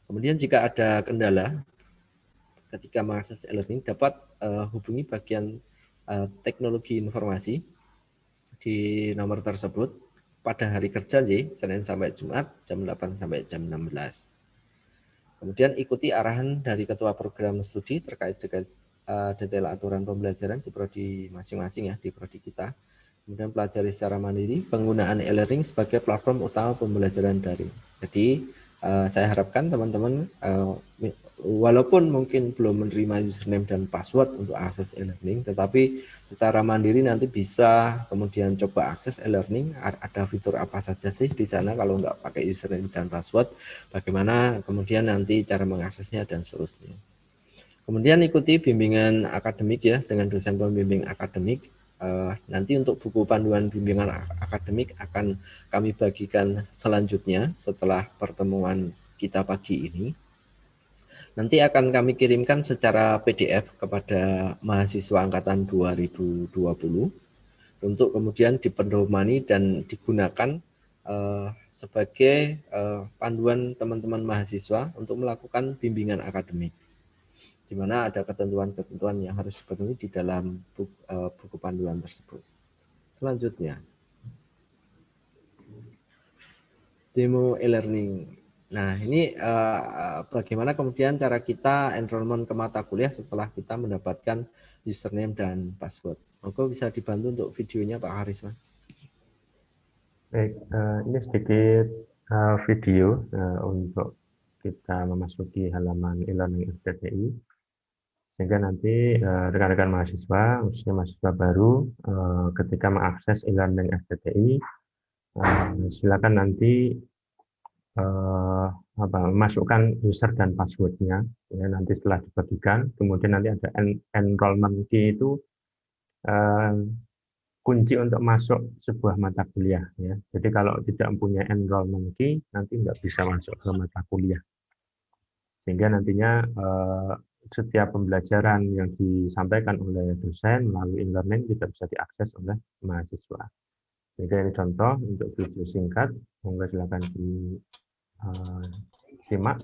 Kemudian jika ada kendala ketika mengakses e-learning, dapat hubungi bagian teknologi informasi di nomor tersebut pada hari kerja Senin sampai Jumat jam 8 sampai jam 16. Kemudian ikuti arahan dari ketua program studi terkait detail aturan pembelajaran di prodi masing-masing ya, di prodi kita. Kemudian pelajari secara mandiri penggunaan e-learning sebagai platform utama pembelajaran daring. Jadi saya harapkan teman-teman walaupun mungkin belum menerima username dan password untuk akses e-learning, tetapi secara mandiri nanti bisa kemudian coba akses e-learning. Ada fitur apa saja sih di sana kalau nggak pakai username dan password, bagaimana kemudian nanti cara mengaksesnya dan seterusnya. Kemudian ikuti bimbingan akademik ya dengan dosen pembimbing akademik. Nanti untuk buku panduan bimbingan akademik akan kami bagikan selanjutnya setelah pertemuan kita pagi ini. Nanti akan kami kirimkan secara PDF kepada mahasiswa angkatan 2020 untuk kemudian dipedomani dan digunakan sebagai panduan teman-teman mahasiswa untuk melakukan bimbingan akademik, di mana ada ketentuan-ketentuan yang harus dipenuhi di dalam buku panduan tersebut. Selanjutnya, demo e-learning. Nah, ini bagaimana kemudian cara kita enrollment ke mata kuliah setelah kita mendapatkan username dan password. Monggo bisa dibantu untuk videonya Pak Harisma. Baik, ini sedikit video untuk kita memasuki halaman e-learning FTTI, sehingga nanti rekan-rekan mahasiswa, khususnya mahasiswa baru, ketika mengakses e-learning FTTI, silakan nanti masukkan user dan passwordnya ya, nanti setelah dibagikan, kemudian nanti ada enrollment key itu kunci untuk masuk sebuah mata kuliah ya. Jadi kalau tidak mempunyai enrollment key nanti nggak bisa masuk ke mata kuliah, sehingga nantinya setiap pembelajaran yang disampaikan oleh dosen melalui e-learning tidak bisa diakses oleh mahasiswa. Jadi ini contoh untuk video singkat, monggo silakan simak.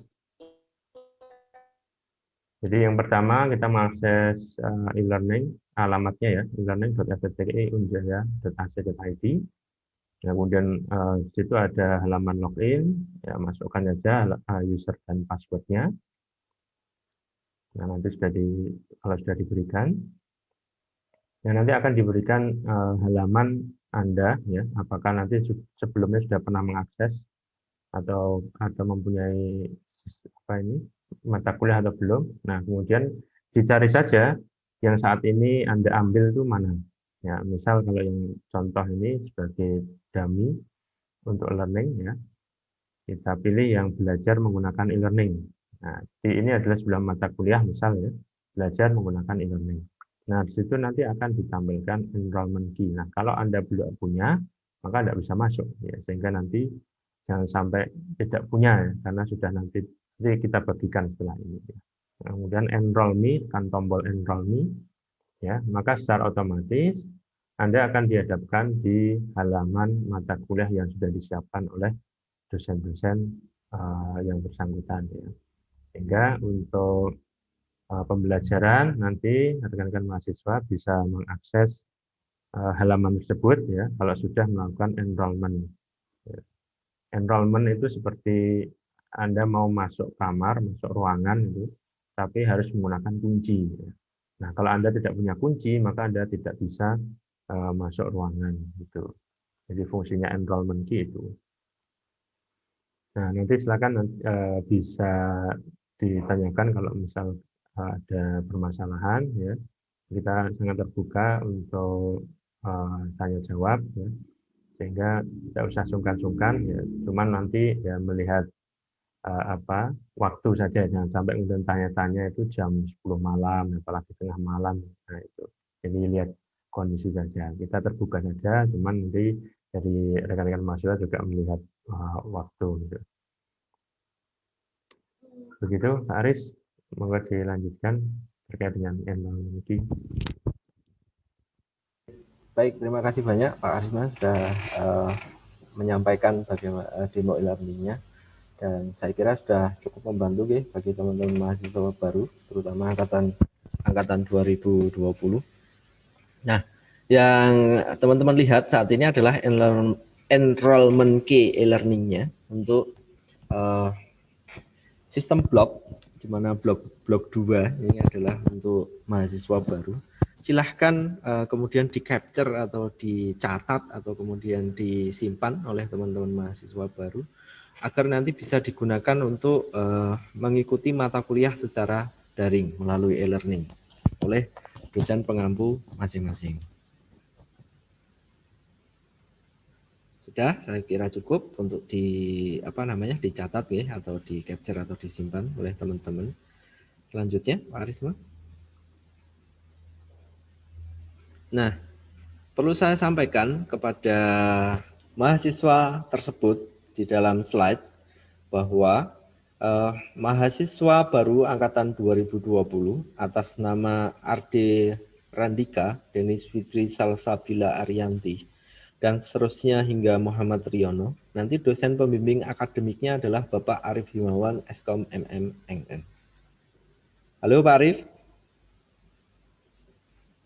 Jadi yang pertama kita mengakses e-learning, alamatnya ya, e-learning.ftti.unjaya.ac.id. Kemudian di situ ada halaman login, ya masukkan saja user dan passwordnya. Nah, nanti kalau sudah diberikan, ya nanti akan diberikan halaman Anda ya, apakah nanti sebelumnya sudah pernah mengakses atau mempunyai mata kuliah atau belum. Nah, kemudian dicari saja yang saat ini Anda ambil itu mana. Ya, misal kalau yang contoh ini sebagai dummy untuk learning ya, kita pilih yang belajar menggunakan e-learning. Nah, ini adalah sebuah mata kuliah misal ya, belajar menggunakan e-learning. Nah, di situ nanti akan ditampilkan enrollment key. Nah, kalau Anda belum punya, maka tidak bisa masuk ya, sehingga nanti jangan sampai tidak punya ya, karena sudah nanti kita bagikan setelah ini. Kemudian enroll me, tekan tombol enroll me. ya, maka secara otomatis Anda akan dihadapkan di halaman mata kuliah yang sudah disiapkan oleh dosen-dosen yang bersangkutan, ya. Sehingga untuk pembelajaran nanti rekan-rekan mahasiswa bisa mengakses halaman tersebut, ya, kalau sudah melakukan enrollment. Enrollment itu seperti Anda mau masuk kamar, masuk ruangan itu, tapi harus menggunakan kunci. Nah, kalau Anda tidak punya kunci, maka Anda tidak bisa masuk ruangan gitu. Jadi fungsinya enrollment key itu. Nah, nanti silakan bisa ditanyakan kalau misal ada permasalahan, ya. Kita sangat terbuka untuk tanya jawab, ya. Sehingga tidak usah sungkan-sungkan, ya. Cuman nanti ya melihat waktu saja, jangan sampai kemudian tanya-tanya itu jam 10 malam, apalagi tengah malam. Nah, itu. Jadi lihat kondisi saja. Kita terbuka saja, cuman nanti dari rekan-rekan mahasiswa juga melihat waktu. Gitu. Begitu, Pak Aris, monggo dilanjutkan terkait dengan enrollment key. Baik, terima kasih banyak Pak Arisma sudah menyampaikan bagaimana demo e-learning-nya. Dan saya kira sudah cukup membantu ya, bagi teman-teman mahasiswa baru, terutama angkatan 2020. Nah, yang teman-teman lihat saat ini adalah enrollment key e-learning-nya untuk sistem blok, di mana blok 2 ini adalah untuk mahasiswa baru. Silahkan kemudian di-capture atau dicatat atau kemudian disimpan oleh teman-teman mahasiswa baru, agar nanti bisa digunakan untuk mengikuti mata kuliah secara daring melalui e-learning oleh dosen pengampu masing-masing. Sudah, saya kira cukup untuk dicatat ya, atau di capture atau disimpan oleh teman-teman. Selanjutnya, Pak Arisma. Nah, perlu saya sampaikan kepada mahasiswa tersebut di dalam slide bahwa mahasiswa baru angkatan 2020 atas nama Arde Randika, Denis Fitri Salsabila Arianti, dan seterusnya hingga Muhammad Riono. Nanti dosen pembimbing akademiknya adalah Bapak Arif Himawan, Eskom MM NN. Halo Pak Arif.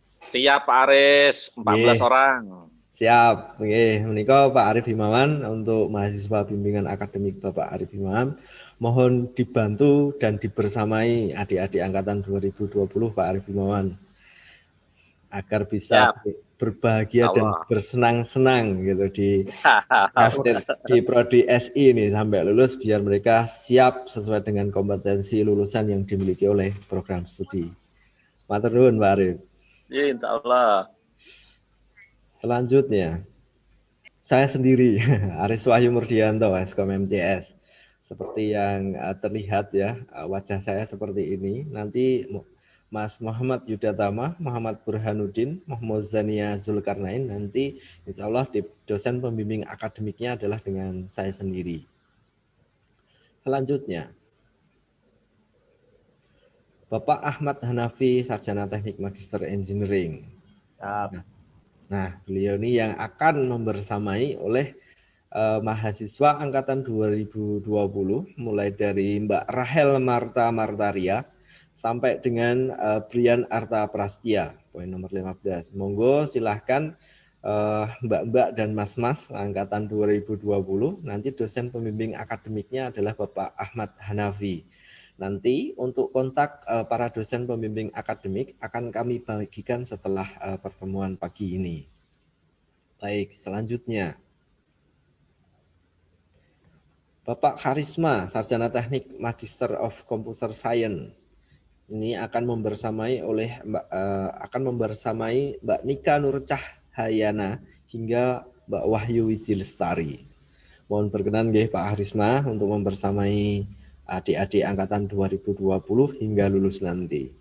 Siap Pak Aris, 14 orang. Siap, oke. Menika Pak Arif Himawan untuk mahasiswa bimbingan akademik Bapak Arif Himawan. Mohon dibantu dan dibersamai adik-adik angkatan 2020 Pak Arif Himawan agar bisa berbahagia dan bersenang-senang gitu di prodi SI ini sampai lulus, biar mereka siap sesuai dengan kompetensi lulusan yang dimiliki oleh program studi. Matur nuwun Pak Arif. Ya, insya Allah. Selanjutnya, saya sendiri, Aris Wahyu Murdianto, Eskom MCS. Seperti yang terlihat ya, wajah saya seperti ini. Nanti Mas Muhammad Yudatama, Muhammad Burhanuddin, Muhammad Zania Zulkarnain, nanti insya Allah dosen pembimbing akademiknya adalah dengan saya sendiri. Selanjutnya, Bapak Ahmad Hanafi, Sarjana Teknik Magister Engineering. Nah, beliau ini yang akan membersamai oleh mahasiswa angkatan 2020, mulai dari Mbak Rahel Marta Martaria sampai dengan Brian Arta Prastia, poin nomor 15. Monggo silahkan Mbak-mbak dan Mas-mas angkatan 2020, nanti dosen pembimbing akademiknya adalah Bapak Ahmad Hanafi. Nanti untuk kontak para dosen pembimbing akademik akan kami bagikan setelah pertemuan pagi ini. Baik, selanjutnya. Bapak Karisma, Sarjana Teknik Magister of Computer Science. Ini akan membersamai Mbak Nika Nur Cahyana hingga Mbak Wahyu Wijilestari. Mohon berkenan nggih Pak Karisma untuk membersamai adik-adik angkatan 2020 hingga lulus nanti.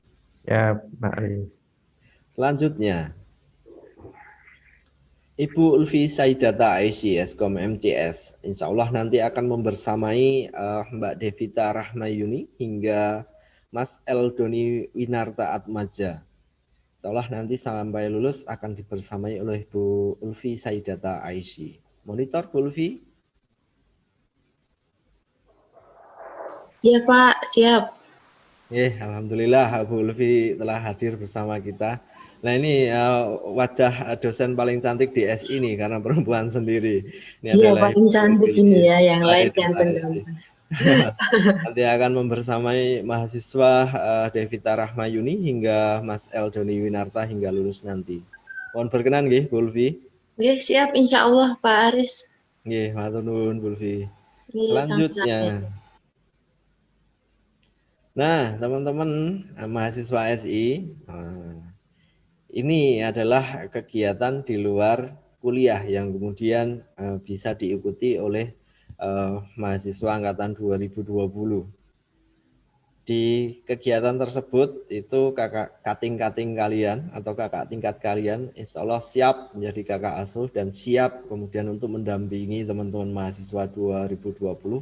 Ya, Pak Aris. Selanjutnya, Ibu Ulfi Saidata Aisyah, Eskom MCS, insya Allah nanti akan membersamai Mbak Devita Rahmayuni hingga Mas Eldoni Winarta Atmaja. Setelah nanti sampai lulus akan dibersamai oleh Bu Ulfi Saidata Aisyah. Monitor Bu Ulfi. Iya Pak, siap. Alhamdulillah Bu Ulfi telah hadir bersama kita. Nah ini wajah dosen paling cantik di SI ini karena perempuan sendiri. Ini Iya adalah paling cantik ini ya, yang lain Saidata ganteng-ganteng. Nanti akan membersamai mahasiswa Devita Rahmayuni hingga Mas Eldoni Winarta hingga lulus nanti. Mohon berkenan nggih Bu Ulfi. Oke, siap insya Allah Pak Aris. Nggih, matur nuwun Bu Ulfi. Iya, Selanjutnya. sama-sama. Nah, teman-teman mahasiswa SI, ini adalah kegiatan di luar kuliah yang kemudian bisa diikuti oleh mahasiswa angkatan 2020. Di kegiatan tersebut itu kating-kating kalian atau kakak tingkat kalian insya Allah siap menjadi kakak asuh dan siap kemudian untuk mendampingi teman-teman mahasiswa 2020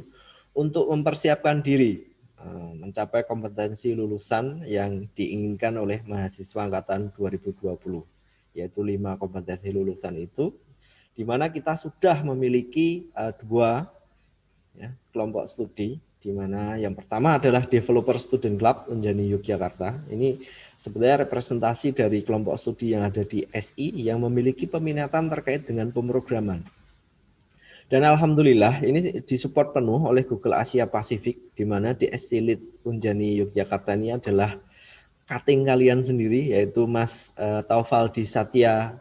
untuk mempersiapkan diri mencapai kompetensi lulusan yang diinginkan oleh mahasiswa angkatan 2020, yaitu 5 kompetensi lulusan itu, di mana kita sudah memiliki 2 kelompok studi, di mana yang pertama adalah Developer Student Club Unjani Yogyakarta. Ini sebenarnya representasi dari kelompok studi yang ada di SI yang memiliki peminatan terkait dengan pemrograman. Dan alhamdulillah ini disupport penuh oleh Google Asia Pasifik, di mana DSC Lead Unjani Yogyakarta ini adalah cutting kalian sendiri, yaitu Mas Taufaldi Satya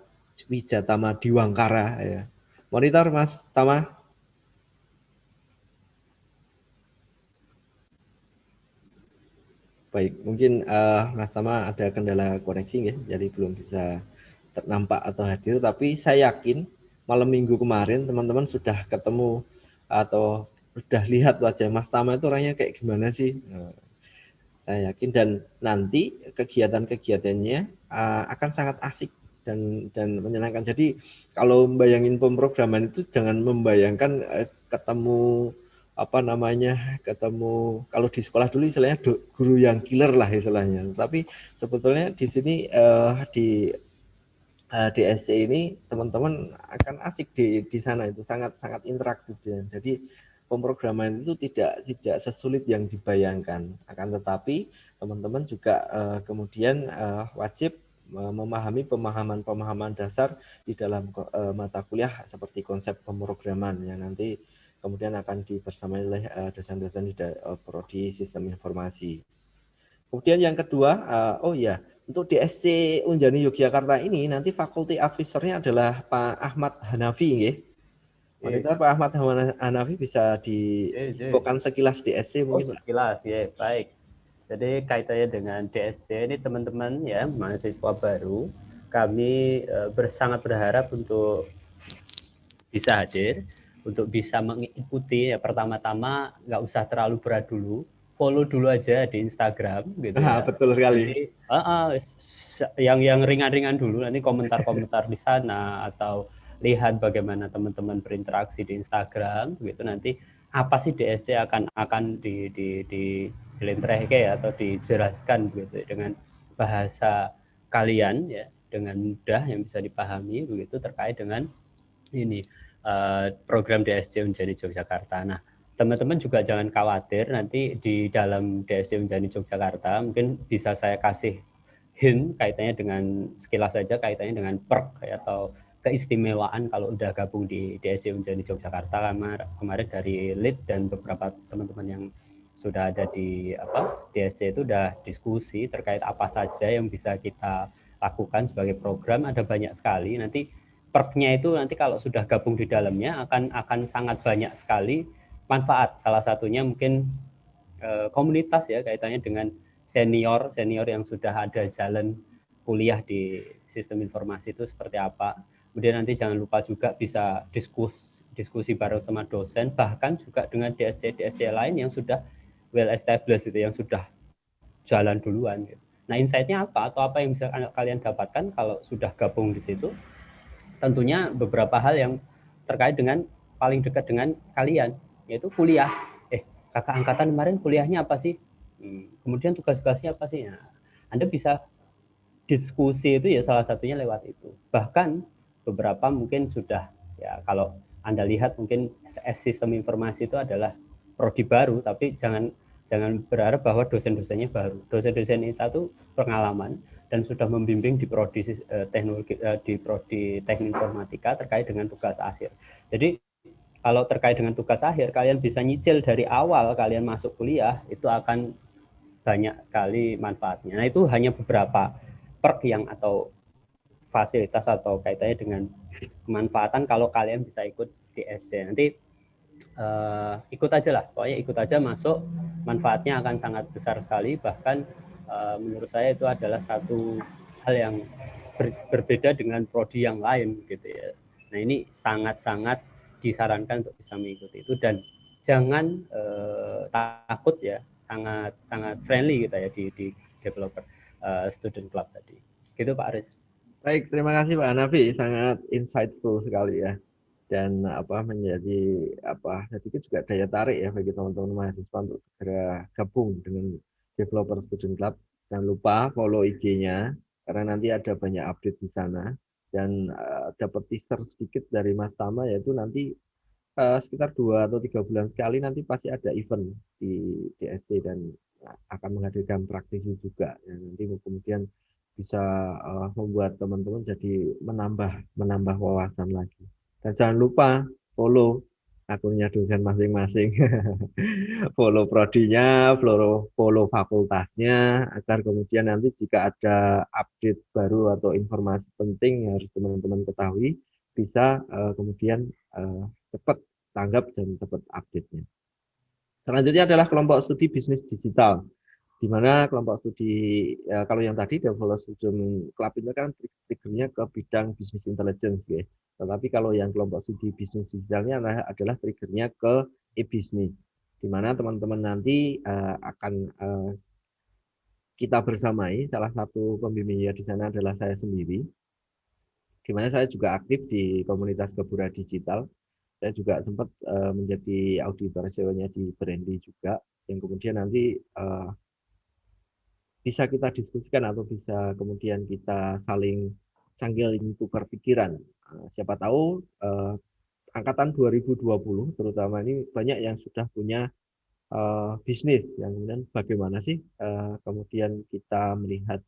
Wijatama Diwangkara. Ya. Monitor Mas Tama. Baik, mungkin Mas Tama ada kendala koneksi ya, jadi belum bisa nampak atau hadir, tapi saya yakin malam minggu kemarin teman-teman sudah ketemu atau sudah lihat wajah Mas Tama itu orangnya kayak gimana sih. Saya yakin, dan nanti kegiatan-kegiatannya akan sangat asik dan menyenangkan. Jadi kalau membayangin pemrograman itu jangan membayangkan ketemu ketemu kalau di sekolah dulu istilahnya guru yang killer lah istilahnya. Tapi sebetulnya di sini di SC ini teman-teman akan asik di sana, itu sangat interaktif. Jadi pemrograman itu tidak sesulit yang dibayangkan. Akan tetapi teman-teman juga kemudian wajib memahami pemahaman dasar di dalam mata kuliah seperti konsep pemrograman yang nanti kemudian akan dibersamai oleh dosen-dosen di Prodi Sistem Informasi. Kemudian yang kedua, untuk DSC Unjani Yogyakarta ini nanti faculty officer-nya adalah Pak Ahmad Hanafi, nggih. Monitor Pak Ahmad Hanafi bisa diinfokan sekilas DSC mungkin. Sekilas, ya, baik. Jadi kaitannya dengan DSC ini teman-teman ya, mahasiswa baru, kami sangat berharap untuk bisa hadir, untuk bisa mengikuti ya. Pertama-tama nggak usah terlalu berat dulu, follow dulu aja di Instagram gitu ya. Betul sekali. Jadi, yang ringan-ringan dulu, nanti komentar-komentar di sana atau lihat bagaimana teman-teman berinteraksi di Instagram gitu. Nanti apa sih DSC akan diselentrehke ya, atau dijelaskan gitu dengan bahasa kalian ya, dengan mudah yang bisa dipahami begitu terkait dengan ini program DSC Unjani Yogyakarta. Nah, teman-teman juga jangan khawatir, nanti di dalam DSC Unjani Yogyakarta mungkin bisa saya kasih hint kaitannya dengan sekilas saja, kaitannya dengan perk ya, atau keistimewaan kalau udah gabung di DSC Unjani Yogyakarta. Kemarin dari lead dan beberapa teman-teman yang sudah ada di DSC itu udah diskusi terkait apa saja yang bisa kita lakukan sebagai program. Ada banyak sekali. Nanti perknya itu nanti kalau sudah gabung di dalamnya akan sangat banyak sekali manfaat. Salah satunya mungkin komunitas ya, kaitannya dengan senior yang sudah ada jalan kuliah di sistem informasi itu seperti apa. Kemudian nanti jangan lupa juga bisa diskusi bareng sama dosen, bahkan juga dengan DSC lain yang sudah well established itu, yang sudah jalan duluan gitu. Nah, insight-nya apa atau apa yang bisa kalian dapatkan kalau sudah gabung di situ? Tentunya beberapa hal yang terkait dengan paling dekat dengan kalian, yaitu kuliah. Kakak angkatan kemarin kuliahnya apa sih? Kemudian tugas-tugasnya apa sih? Nah, Anda bisa diskusi itu ya salah satunya lewat itu. Bahkan beberapa mungkin sudah, ya kalau Anda lihat mungkin sistem informasi itu adalah prodi baru, tapi jangan berharap bahwa dosen-dosennya baru. Dosen-dosen itu pengalaman dan sudah membimbing di prodi teknologi, di prodi teknik informatika terkait dengan tugas akhir. Jadi kalau terkait dengan tugas akhir, kalian bisa nyicil dari awal kalian masuk kuliah, itu akan banyak sekali manfaatnya. Nah, itu hanya beberapa perk yang atau fasilitas atau kaitannya dengan kemanfaatan kalau kalian bisa ikut di SC. Nanti ikut aja lah, pokoknya ikut aja masuk, manfaatnya akan sangat besar sekali, bahkan menurut saya itu adalah satu hal yang berbeda dengan prodi yang lain gitu ya. Nah, ini sangat-sangat disarankan untuk bisa mengikuti itu, dan jangan takut ya, sangat friendly gitu ya di developer student club tadi. Gitu Pak Aris. Baik, terima kasih Pak Hanafi, sangat insightful sekali ya. Dan menjadi sedikit juga daya tarik ya bagi teman-teman mahasiswa untuk segera gabung dengan Developer Student Club. Jangan lupa follow IG-nya karena nanti ada banyak update di sana, dan dapat teaser sedikit dari Mas Tama, yaitu nanti sekitar 2 atau 3 bulan sekali nanti pasti ada event di DSC dan akan menghadirkan praktisi juga. Ya, nanti kemudian bisa membuat teman-teman jadi menambah wawasan lagi. Dan jangan lupa follow akunnya dosen masing-masing, follow prodinya, follow fakultasnya, agar kemudian nanti jika ada update baru atau informasi penting yang harus teman-teman ketahui, bisa kemudian cepat tanggap dan cepat update-nya. Selanjutnya adalah kelompok studi bisnis digital, di mana kelompok studi kalau yang tadi Developer Student Club itu kan triggernya ke bidang bisnis intelligence ya. Tetapi kalau yang kelompok studi bisnis digitalnya adalah triggernya ke e-business, di mana teman-teman nanti akan kita bersamai. Salah satu pembimbingnya di sana adalah saya sendiri, di mana saya juga aktif di komunitas Kebura Digital. Saya juga sempat menjadi auditor SEO-nya di Brandy juga, yang kemudian nanti bisa kita diskusikan atau bisa kemudian kita saling tukar pikiran. Siapa tahu angkatan 2020 terutama ini banyak yang sudah punya bisnis, yang kemudian bagaimana sih kemudian kita melihat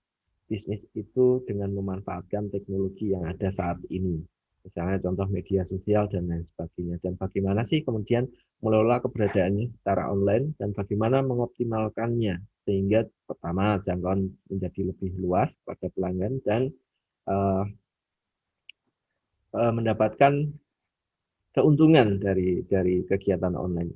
bisnis itu dengan memanfaatkan teknologi yang ada saat ini. Misalnya contoh media sosial dan lain sebagainya. Dan bagaimana sih kemudian mengelola keberadaannya secara online dan bagaimana mengoptimalkannya sehingga pertama jangkauan menjadi lebih luas pada pelanggan dan mendapatkan keuntungan dari kegiatan online.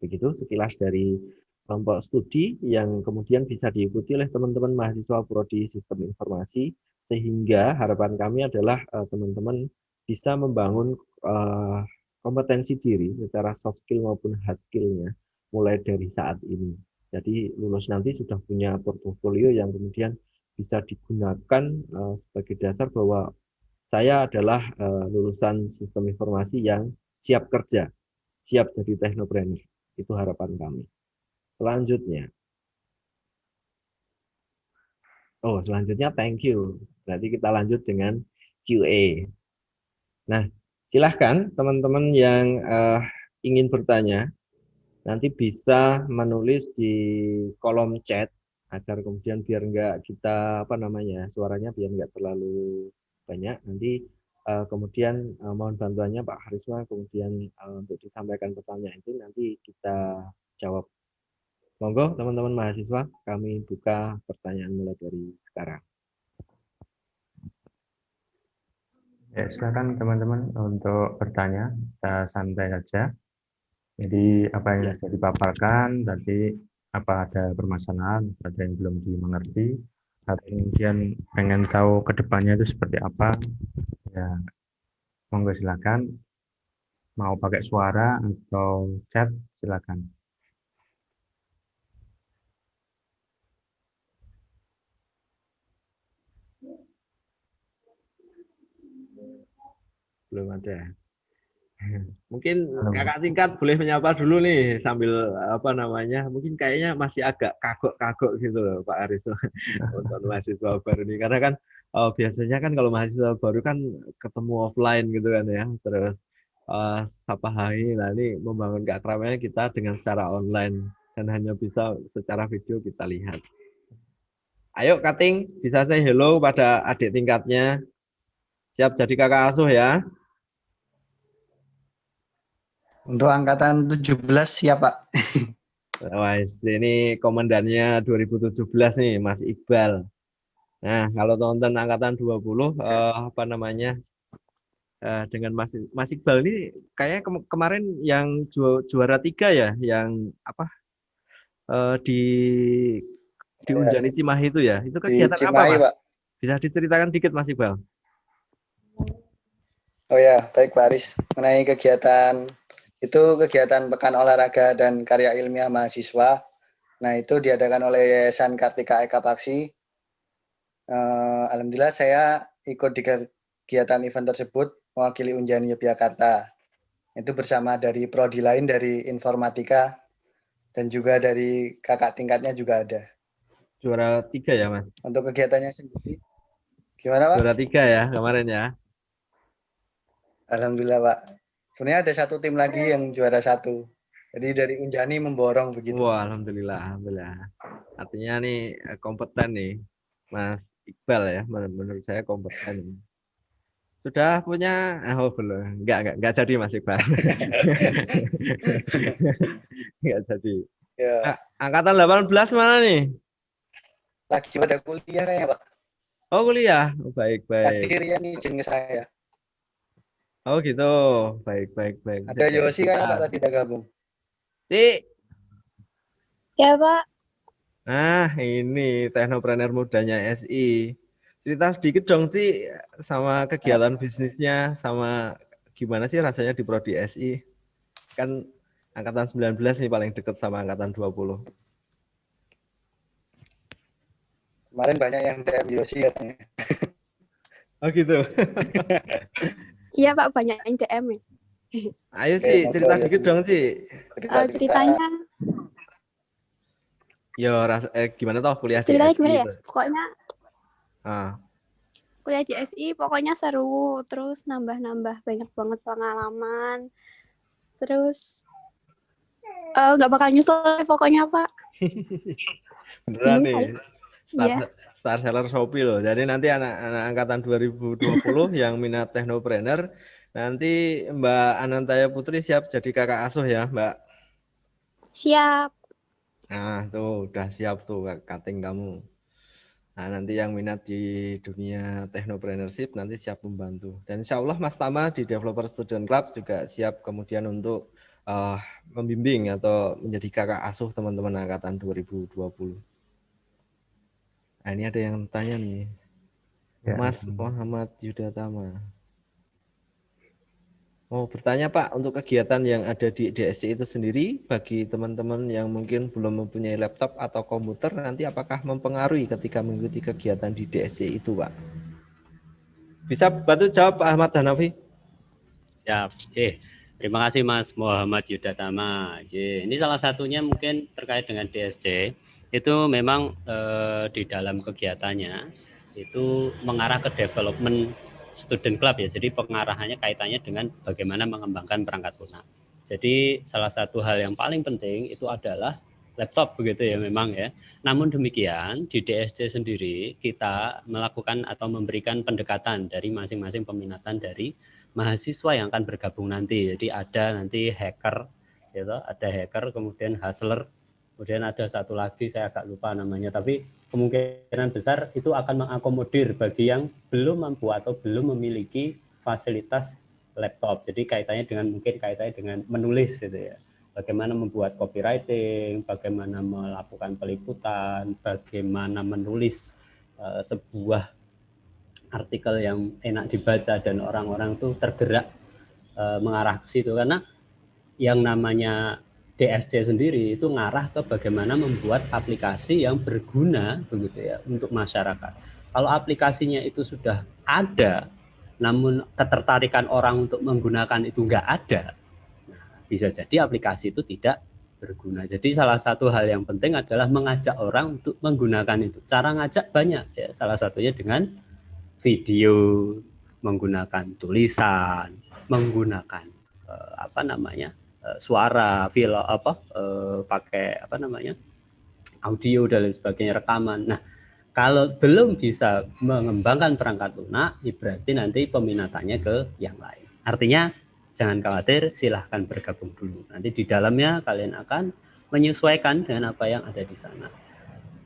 Begitu sekilas dari kelompok studi yang kemudian bisa diikuti oleh teman-teman mahasiswa prodi Sistem Informasi, sehingga harapan kami adalah teman-teman bisa membangun kompetensi diri secara soft skill maupun hard skill-nya mulai dari saat ini. Jadi lulus nanti sudah punya portofolio yang kemudian bisa digunakan sebagai dasar bahwa saya adalah lulusan Sistem Informasi yang siap kerja, siap jadi teknopreneur. Itu harapan kami. Selanjutnya thank you. Berarti kita lanjut dengan QA. Nah, silahkan teman-teman yang ingin bertanya, nanti bisa menulis di kolom chat agar kemudian biar enggak kita suaranya biar enggak terlalu banyak. Nanti kemudian mohon bantuannya Pak Harisma kemudian untuk disampaikan pertanyaan itu nanti kita jawab. Monggo teman-teman mahasiswa, kami buka pertanyaan mulai dari sekarang. Ya, silakan teman-teman untuk bertanya, kita santai saja. Jadi apa yang sudah dipaparkan tadi, apa ada permasalahan, ada yang belum dimengerti, atau kemudian pengen tahu ke depannya itu seperti apa, ya monggo silakan. Mau pakai suara atau chat, silakan. Belum ada. Mungkin kakak tingkat boleh menyapa dulu nih sambil apa namanya, mungkin kayaknya masih agak kagok-kagok gitu loh Pak Aris untuk mahasiswa baru ini, karena kan biasanya kan kalau mahasiswa baru kan ketemu offline gitu kan ya, terus sapa hai, nah ini membangun keakrabannya kita dengan secara online dan hanya bisa secara video kita lihat. Ayo Kating, bisa say hello pada adik tingkatnya, siap jadi kakak asuh ya. Untuk angkatan 17 siap, Pak. Wah, ini komandannya 2017 nih, Mas Iqbal. Nah, kalau teman-teman angkatan 20, apa namanya, dengan Mas Iqbal ini kayaknya kemarin yang juara 3 ya, yang apa di Unjani Cimahi itu ya. Itu Di kegiatan apa, Cimahi, Mas? Pak. Bisa diceritakan dikit, Mas Iqbal? Oh ya, baik Pak Aris. Mengenai kegiatan itu, kegiatan Pekan Olahraga dan Karya Ilmiah Mahasiswa. Nah, itu diadakan oleh Yayasan Kartika Eka Paksi. Alhamdulillah saya ikut di kegiatan event tersebut mewakili Unjani Yogyakarta. Itu bersama dari prodi lain, dari informatika, dan juga dari kakak tingkatnya juga ada. Juara 3 ya, Mas? Untuk kegiatannya sendiri, gimana Pak? Juara 3 ya kemarin ya? Alhamdulillah Pak. Sebenarnya ada satu tim lagi yang juara 1. Jadi dari Unjani memborong begitu. Wah, alhamdulillah. Artinya nih kompeten nih, Mas Iqbal ya. Menurut saya kompeten. Sudah punya? Oh belum. Enggak jadi Mas Iqbal. Enggak jadi. Ya. Angkatan 18 mana nih? Lagi pada kuliah kayaknya Pak. Oh kuliah. Oh, baik. Akhirnya nih izin ke saya. Oh gitu. Baik. Ada Yosi kan Pak tadi udah gabung. Ya, Pak. Nah, ini teknopreneur mudanya SI. Cerita sedikit dong, Ci, sama kegiatan bisnisnya, sama gimana sih rasanya di Prodi SI? Kan angkatan 19 nih paling deket sama angkatan 20. Kemarin banyak yang DM Yosi katanya. Oh gitu. Iya, Pak, banyak yang DM ya. Ayo, Ci, cerita dikit dong, Ci. Ceritanya Yo, gimana toh kuliah di ceritanya SI gimana ya? itu? Pokoknya Ah, kuliah di SI pokoknya seru, terus nambah banyak banget pengalaman. Terus nggak bakal nyesel pokoknya, Pak. beneran nih. Iya. Star Seller Shopee loh. Jadi nanti anak-anak angkatan 2020 yang minat teknopreneur, nanti Mbak Anantaya Putri siap jadi kakak asuh ya, Mbak? Siap. Nah, tuh udah siap tuh Kating kamu. Nah, nanti yang minat di dunia teknopreneurship nanti siap membantu. Dan insya Allah Mas Tama di Developer Student Club juga siap kemudian untuk membimbing atau menjadi kakak asuh teman-teman angkatan 2020. Nah, ini ada yang tanya nih. Ya, Mas Muhammad Yudatama. Mau bertanya Pak, untuk kegiatan yang ada di DSC itu sendiri, bagi teman-teman yang mungkin belum mempunyai laptop atau komputer, nanti apakah mempengaruhi ketika mengikuti kegiatan di DSC itu Pak? Bisa bantu jawab Pak Ahmad Hanafi? Siap. Terima kasih Mas Muhammad Yudatama. Ini salah satunya mungkin terkait dengan DSC, itu memang di dalam kegiatannya itu mengarah ke development student club ya, jadi pengarahannya kaitannya dengan bagaimana mengembangkan perangkat lunak. Jadi salah satu hal yang paling penting itu adalah laptop begitu ya memang ya. Namun demikian di DSC sendiri kita melakukan atau memberikan pendekatan dari masing-masing peminatan dari mahasiswa yang akan bergabung nanti. Jadi ada nanti hacker, gitu, ada hacker, kemudian hustler, kemudian ada satu lagi saya agak lupa namanya, tapi kemungkinan besar itu akan mengakomodir bagi yang belum mampu atau belum memiliki fasilitas laptop. Jadi kaitannya dengan menulis gitu ya. Bagaimana membuat copywriting, bagaimana melakukan peliputan, bagaimana menulis sebuah artikel yang enak dibaca dan orang-orang tuh tergerak mengarah ke situ, karena yang namanya DSC sendiri itu ngarah ke bagaimana membuat aplikasi yang berguna begitu ya untuk masyarakat. Kalau aplikasinya itu sudah ada namun ketertarikan orang untuk menggunakan itu nggak ada, nah, bisa jadi aplikasi itu tidak berguna. Jadi salah satu hal yang penting adalah mengajak orang untuk menggunakan itu. Cara ngajak banyak ya, salah satunya dengan video, menggunakan tulisan, menggunakan suara, film pakai audio dan lain sebagainya, rekaman. Nah, kalau belum bisa mengembangkan perangkat lunak, berarti nanti peminatannya ke yang lain. Artinya jangan khawatir, silahkan bergabung dulu. Nanti di dalamnya kalian akan menyesuaikan dengan apa yang ada di sana.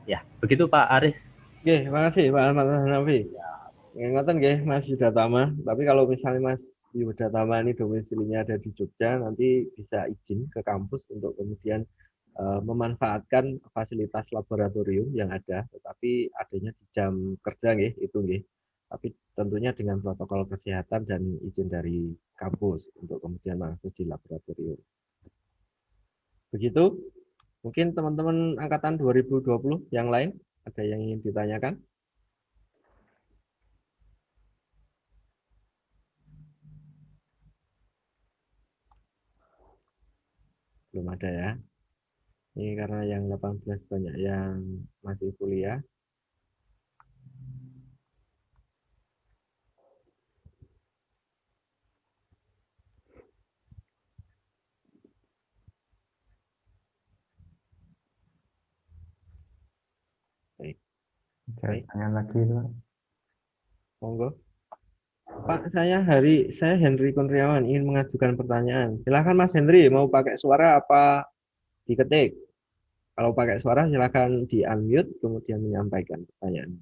Ya, begitu Pak Aris. Oke, makasih Pak Ahmad Hanafi. Ingatan nggih Mas Yudatama, tapi kalau misalnya Mas Yudatama ini domisilinya ada di Jogja, nanti bisa izin ke kampus untuk kemudian memanfaatkan fasilitas laboratorium yang ada, tetapi adanya di jam kerja nggih, itu nggih. Tapi tentunya dengan protokol kesehatan dan izin dari kampus untuk kemudian masuk di laboratorium. Begitu. Mungkin teman-teman angkatan 2020 yang lain ada yang ingin ditanyakan? Belum ada ya. Ini karena yang 18 banyak yang masih kuliah. Baik. Ada pertanyaan lagi, Pak. Monggo. Pak, saya Henry Kurniawan ingin mengajukan pertanyaan. Silakan Mas Henry, mau pakai suara apa diketik? Kalau pakai suara silakan di unmute kemudian menyampaikan pertanyaan.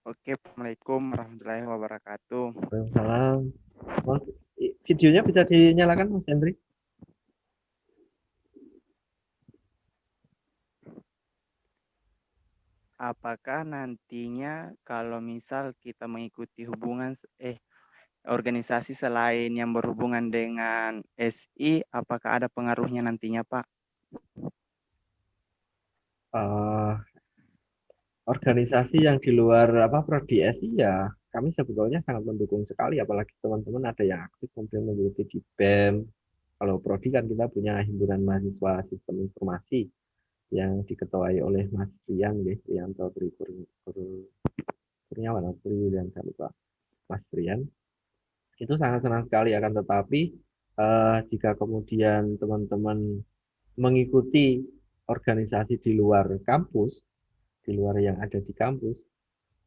Oke, Assalamualaikum warahmatullahi wabarakatuh. Waalaikumsalam. Videonya bisa dinyalakan Mas Henry? Apakah nantinya kalau misal kita mengikuti organisasi selain yang berhubungan dengan SI, apakah ada pengaruhnya nantinya, Pak? Organisasi yang di luar Prodi SI ya kami sebetulnya sangat mendukung sekali, apalagi teman-teman ada yang aktif kemudian mengikuti di BEM. Kalau Prodi kan kita punya himpunan mahasiswa sistem informasi yang diketuai oleh Mas Rian, Rianto Kurniawan, saya lupa, Mas Rian. Itu sangat senang sekali, akan tetapi jika kemudian teman-teman mengikuti organisasi di luar kampus, di luar yang ada di kampus,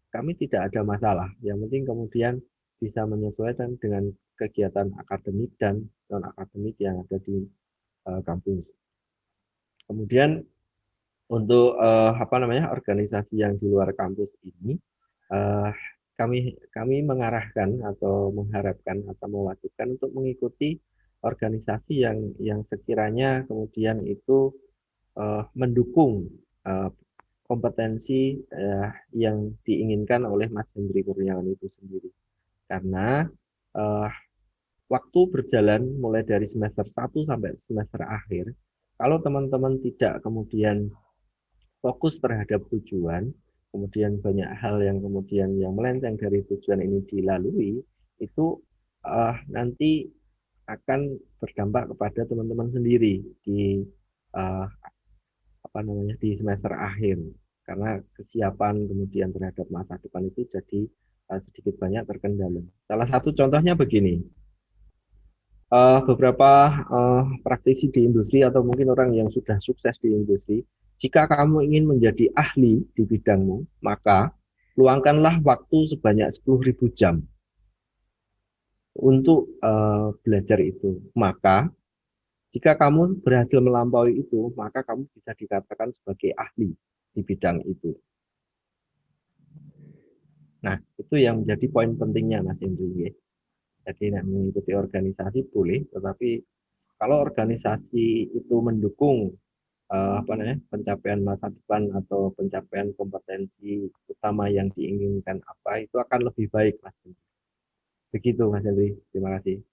kami tidak ada masalah. Yang penting kemudian bisa menyesuaikan dengan kegiatan akademik dan non-akademik yang ada di kampus. Kemudian untuk organisasi yang di luar kampus ini, kami mengarahkan atau mengharapkan atau mewajibkan untuk mengikuti organisasi yang sekiranya kemudian itu mendukung kompetensi yang diinginkan oleh Mas Hendri Kurniawan itu sendiri. Karena waktu berjalan mulai dari semester 1 sampai semester akhir, kalau teman-teman tidak kemudian fokus terhadap tujuan, kemudian banyak hal yang kemudian yang melenceng dari tujuan ini dilalui, itu nanti akan berdampak kepada teman-teman sendiri di di semester akhir, karena kesiapan kemudian terhadap masa depan itu jadi sedikit banyak terkendala. Salah satu contohnya begini, beberapa praktisi di industri atau mungkin orang yang sudah sukses di industri, jika kamu ingin menjadi ahli di bidangmu, maka luangkanlah waktu sebanyak 10.000 jam untuk belajar itu. Maka jika kamu berhasil melampaui itu, maka kamu bisa dikatakan sebagai ahli di bidang itu. Nah, itu yang menjadi poin pentingnya, Mas Indri. Jadi mengikuti organisasi boleh, tetapi kalau organisasi itu mendukung pencapaian masa depan atau pencapaian kompetensi utama yang diinginkan itu akan lebih baik, Mas. Begitu, Mas Hendri. Terima kasih.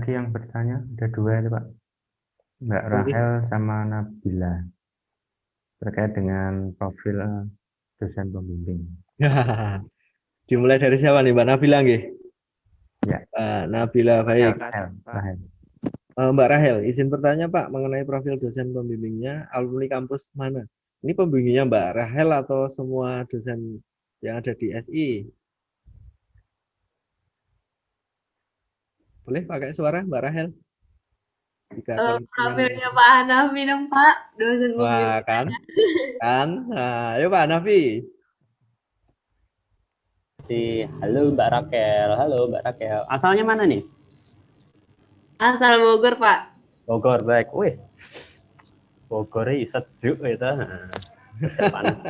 lagi yang bertanya, ada 2 itu Pak. Mbak Rahel sama Nabila. Terkait dengan profil dosen pembimbing. Dimulai dari siapa nih, Mbak Nabila nggih? Ya. Nabila, baik. Rahel. Mbak Rahel, izin bertanya Pak mengenai profil dosen pembimbingnya, alumni kampus mana? Ini pembimbingnya Mbak Rahel atau semua dosen yang ada di SI? Boleh pakai suara Mbak Rahel? Profilnya Pak Hanafi dong Pak, dosen Wah, pembimbing. Nah, ayo Pak Hanafi. Halo Mbak Rakel, halo Mbak Rakel. Asalnya mana nih? Asal Bogor Pak. Bogor, baik. Wih, Bogor sejuk itu. Sejuk panas.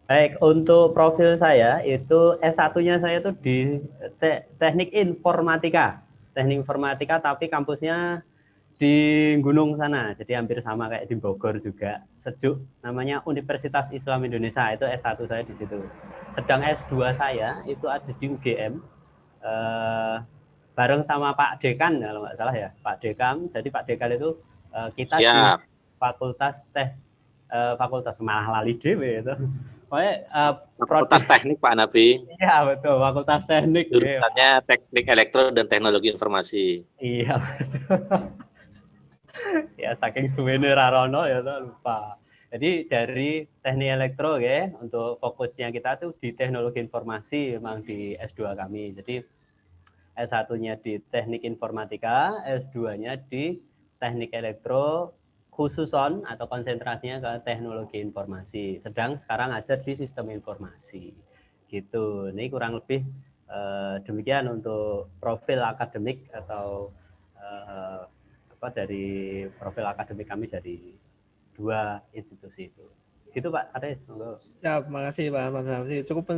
Baik, untuk profil saya itu S1-nya saya itu di Teknik Informatika. Teknik Informatika tapi kampusnya di Gunung sana. Jadi hampir sama kayak di Bogor juga. Sejuk, namanya Universitas Islam Indonesia. Itu S1 saya di situ. Sedang S2 saya itu ada di UGM. Bareng sama Pak Dekan kalau nggak salah ya, Pak Dekan. Jadi Pak Dekan itu kita di Fakultas malah lali dewe itu. Fakultas Teknik Pak Hanafi. Iya betul, Fakultas Teknik. Jurusannya Teknik Elektro dan Teknologi Informasi. Iya betul. Ya saking suwene rarono ya lupa. Jadi dari Teknik Elektro ya, untuk fokusnya kita tuh di Teknologi Informasi memang di S2 kami. Jadi S1-nya di Teknik Informatika, S2-nya di Teknik Elektro, khususon atau konsentrasinya ke teknologi informasi. Sedang sekarang ngajar di sistem informasi. Gitu. Ini kurang lebih demikian untuk profil akademik atau dari profil akademik kami dari 2 institusi itu. Gitu Pak Aris. Siap, makasih Pak Mas Hanafi. Cukup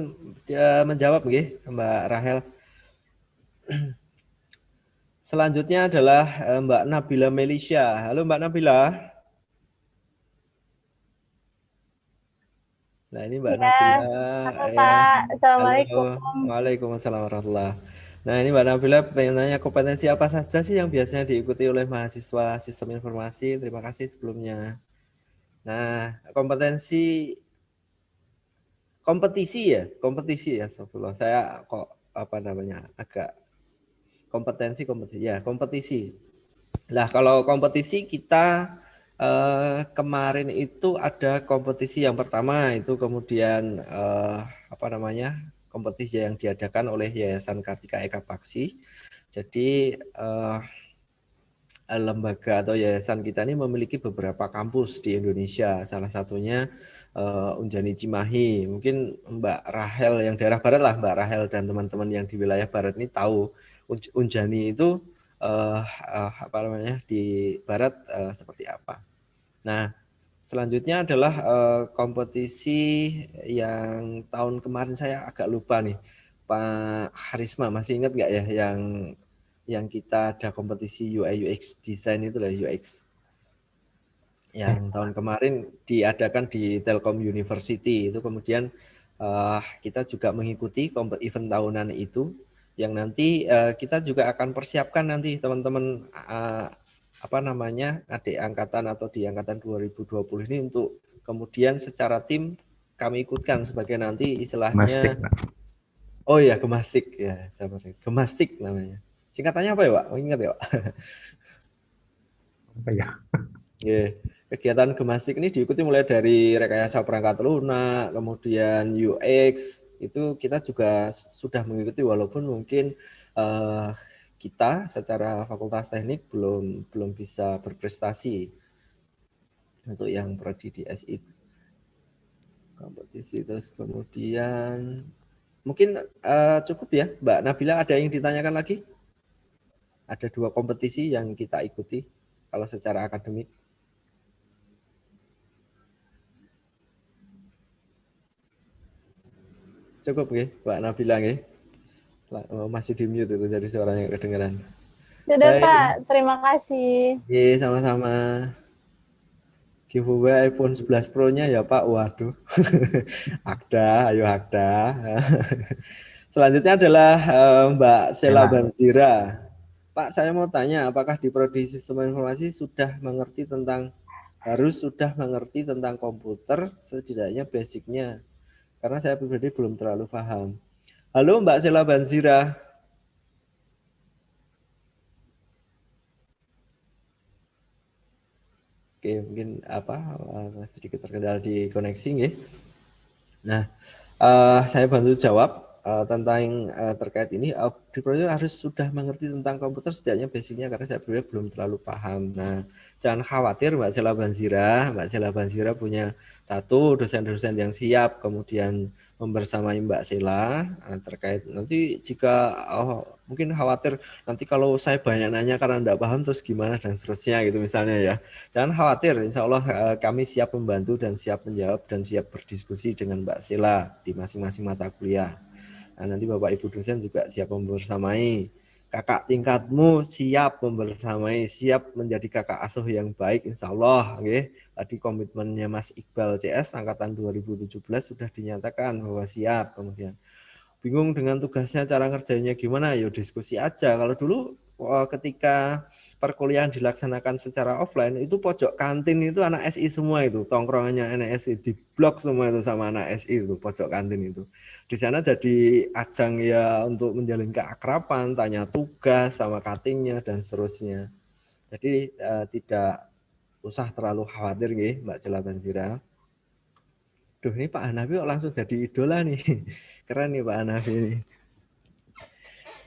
menjawab nggih Mbak Rahel. Selanjutnya adalah Mbak Nabila Melisha. Halo Mbak Nabila. Nah ini Mbak Nabila. Halo Pak, Assalamualaikum. Waalaikumsalam warahmatullahi. Nah ini Mbak Nabila pengen nanya kompetensi apa saja sih yang biasanya diikuti oleh mahasiswa sistem informasi. Terima kasih sebelumnya. Nah kompetisi ya, astagfirullah. Saya kok agak kompetisi. Nah, kalau kompetisi kita kemarin itu ada kompetisi yang pertama itu kemudian kompetisi yang diadakan oleh Yayasan Kartika Eka Paksi. Jadi lembaga atau yayasan kita ini memiliki beberapa kampus di Indonesia. Salah satunya Unjani Cimahi. Mungkin Mbak Rahel yang daerah barat lah, Mbak Rahel dan teman-teman yang di wilayah barat ini tahu Unjani itu di barat seperti apa. Nah, selanjutnya adalah kompetisi yang tahun kemarin saya agak lupa nih, Pak Harisma masih ingat nggak ya yang kita ada kompetisi UI UX design itu lah, UX yang tahun kemarin diadakan di Telkom University itu. Kemudian kita juga mengikuti event tahunan itu yang nanti kita juga akan persiapkan nanti teman-teman adik angkatan atau di angkatan 2020 ini untuk kemudian secara tim kami ikutkan sebagai nanti istilahnya Gemastik ya, Gemastik namanya. Singkatannya apa ya Pak? Ingat ya Pak? Apa ya? Kegiatan Gemastik ini diikuti mulai dari rekayasa perangkat lunak, kemudian UX, itu kita juga sudah mengikuti walaupun mungkin kita secara Fakultas Teknik belum bisa berprestasi untuk yang prodi di SI kompetisi. Terus kemudian mungkin cukup ya Mbak Nabila, ada yang ditanyakan lagi? Ada 2 kompetisi yang kita ikuti kalau secara akademik. Cukup nggih, Mbak Nabila nggih. Masih di mute itu jadi suaranya kedengeran. Sudah Pak, terima kasih. Iya, sama-sama. Giveaway iPhone 11 Pro-nya ya Pak. Waduh. Ayo Akda. Selanjutnya adalah Mbak Sela Bandira. Pak, saya mau tanya, apakah di Prodi Sistem Informasi harus sudah mengerti tentang komputer, setidaknya basicnya? Karena saya pribadi belum terlalu paham. Halo Mbak Sela Banzira. Oke, mungkin sedikit terkendala di koneksi nggih. Nah, saya bantu jawab tentang terkait ini. Di Prodi harus sudah mengerti tentang komputer setidaknya basicnya, karena saya pribadi belum terlalu paham. Nah, jangan khawatir Mbak Sela Banzira. Mbak Sela Banzira punya satu dosen-dosen yang siap kemudian membersamai Mbak Sela terkait nanti jika mungkin khawatir nanti kalau saya banyak nanya karena tidak paham terus gimana dan seterusnya gitu misalnya ya. Jangan khawatir, insya Allah kami siap membantu dan siap menjawab dan siap berdiskusi dengan Mbak Sela di masing-masing mata kuliah. Nah, nanti Bapak Ibu dosen juga siap membersamai. Kakak tingkatmu siap membersamai, siap menjadi kakak asuh yang baik insya Allah. Okay. Tadi komitmennya Mas Iqbal CS angkatan 2017 sudah dinyatakan bahwa siap. Kemudian bingung dengan tugasnya, cara ngerjainnya gimana? Yo diskusi aja. Kalau dulu ketika perkuliahan dilaksanakan secara offline, itu pojok kantin itu anak SI semua itu, tongkrongannya anak SI, di blok semua itu sama anak SI itu, pojok kantin itu. Di sana jadi ajang ya untuk menjalin keakraban, tanya tugas sama cuttingnya dan seterusnya. Jadi tidak usah terlalu khawatir nggih Mbak Sela Banzira. Duh, ini Pak Hanafi kok langsung jadi idola nih. Keren nih Pak Hanafi ini.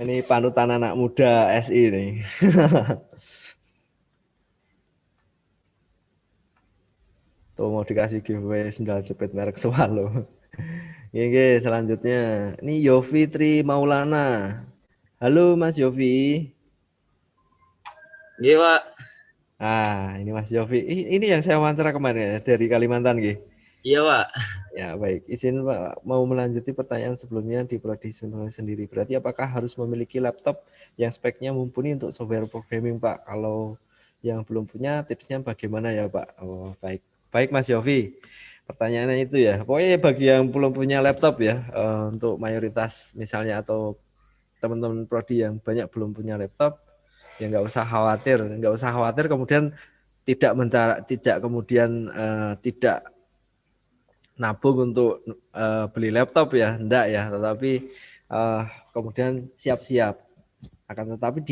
Ini panutan anak muda SI nih. Tuh mau dikasih giveaway sendal jepit merek Swallow. Oke, selanjutnya. Ini Yofi Tri Maulana. Halo Mas Yofi. Iya, Pak. Ini Mas Yofi. Ini yang saya wawancara kemarin ya, dari Kalimantan, nggih. Iya, Pak. Ya, baik. Izin Pak, mau melanjuti pertanyaan sebelumnya di Prodi sendiri. Berarti apakah harus memiliki laptop yang speknya mumpuni untuk software programming, Pak? Kalau yang belum punya, tipsnya bagaimana ya, Pak? Oh, baik. Baik, Mas Yofi. Pertanyaannya itu ya. Pokoknya bagi yang belum punya laptop ya, untuk mayoritas misalnya atau teman-teman Prodi yang banyak belum punya laptop, ya nggak usah khawatir. Kemudian tidak nabung untuk beli laptop ya, enggak ya, tetapi kemudian siap-siap. Akan tetapi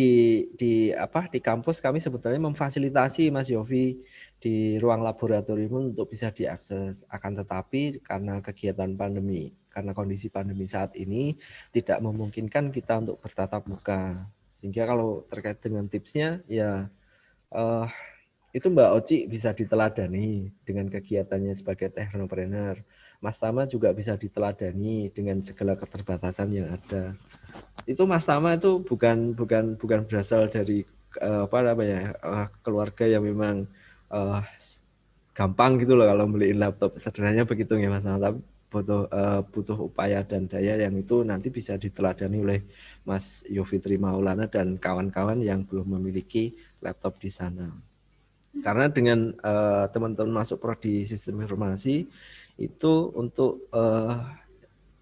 di kampus kami sebetulnya memfasilitasi Mas Yofi di ruang laboratorium untuk bisa diakses. Akan tetapi karena kegiatan pandemi, karena kondisi pandemi saat ini tidak memungkinkan kita untuk bertatap muka. Sehingga kalau terkait dengan tipsnya ya itu Mbak Oci bisa diteladani dengan kegiatannya sebagai technopreneur. Mas Tama juga bisa diteladani dengan segala keterbatasan yang ada. Itu Mas Tama itu bukan berasal dari keluarga yang memang gampang gitu loh kalau beliin laptop. Sederhananya begitu ya Mas Tama. Tapi butuh upaya dan daya yang itu nanti bisa diteladani oleh Mas Yofi Tri Maulana dan kawan-kawan yang belum memiliki laptop di sana. Karena dengan teman-teman masuk Prodi Sistem Informasi itu untuk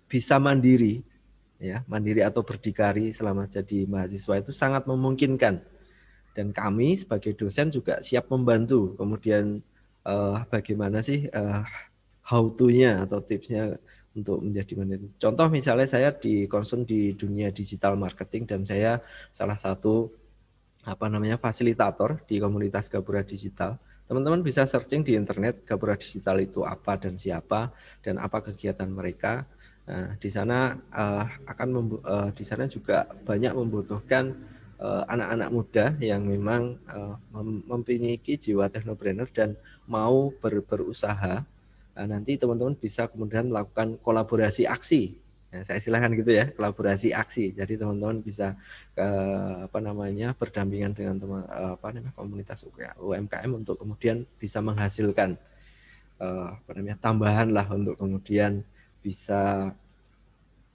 bisa mandiri atau berdikari selama jadi mahasiswa itu sangat memungkinkan. Dan kami sebagai dosen juga siap membantu. Kemudian bagaimana sih how to-nya atau tipsnya untuk menjadi mandiri. Contoh misalnya saya concern di dunia digital marketing dan saya salah satu fasilitator di komunitas Gapura Digital. Teman-teman bisa searching di internet Gapura Digital itu apa dan siapa dan apa kegiatan mereka. Nah, di sana di sana juga banyak membutuhkan anak-anak muda yang memang memiliki jiwa technopreneur dan mau berusaha. Nanti teman-teman bisa kemudian melakukan kolaborasi aksi. Saya istilahkan gitu ya, kolaborasi aksi. Jadi teman-teman bisa berdampingan dengan komunitas UMKM untuk kemudian bisa menghasilkan tambahan lah untuk kemudian bisa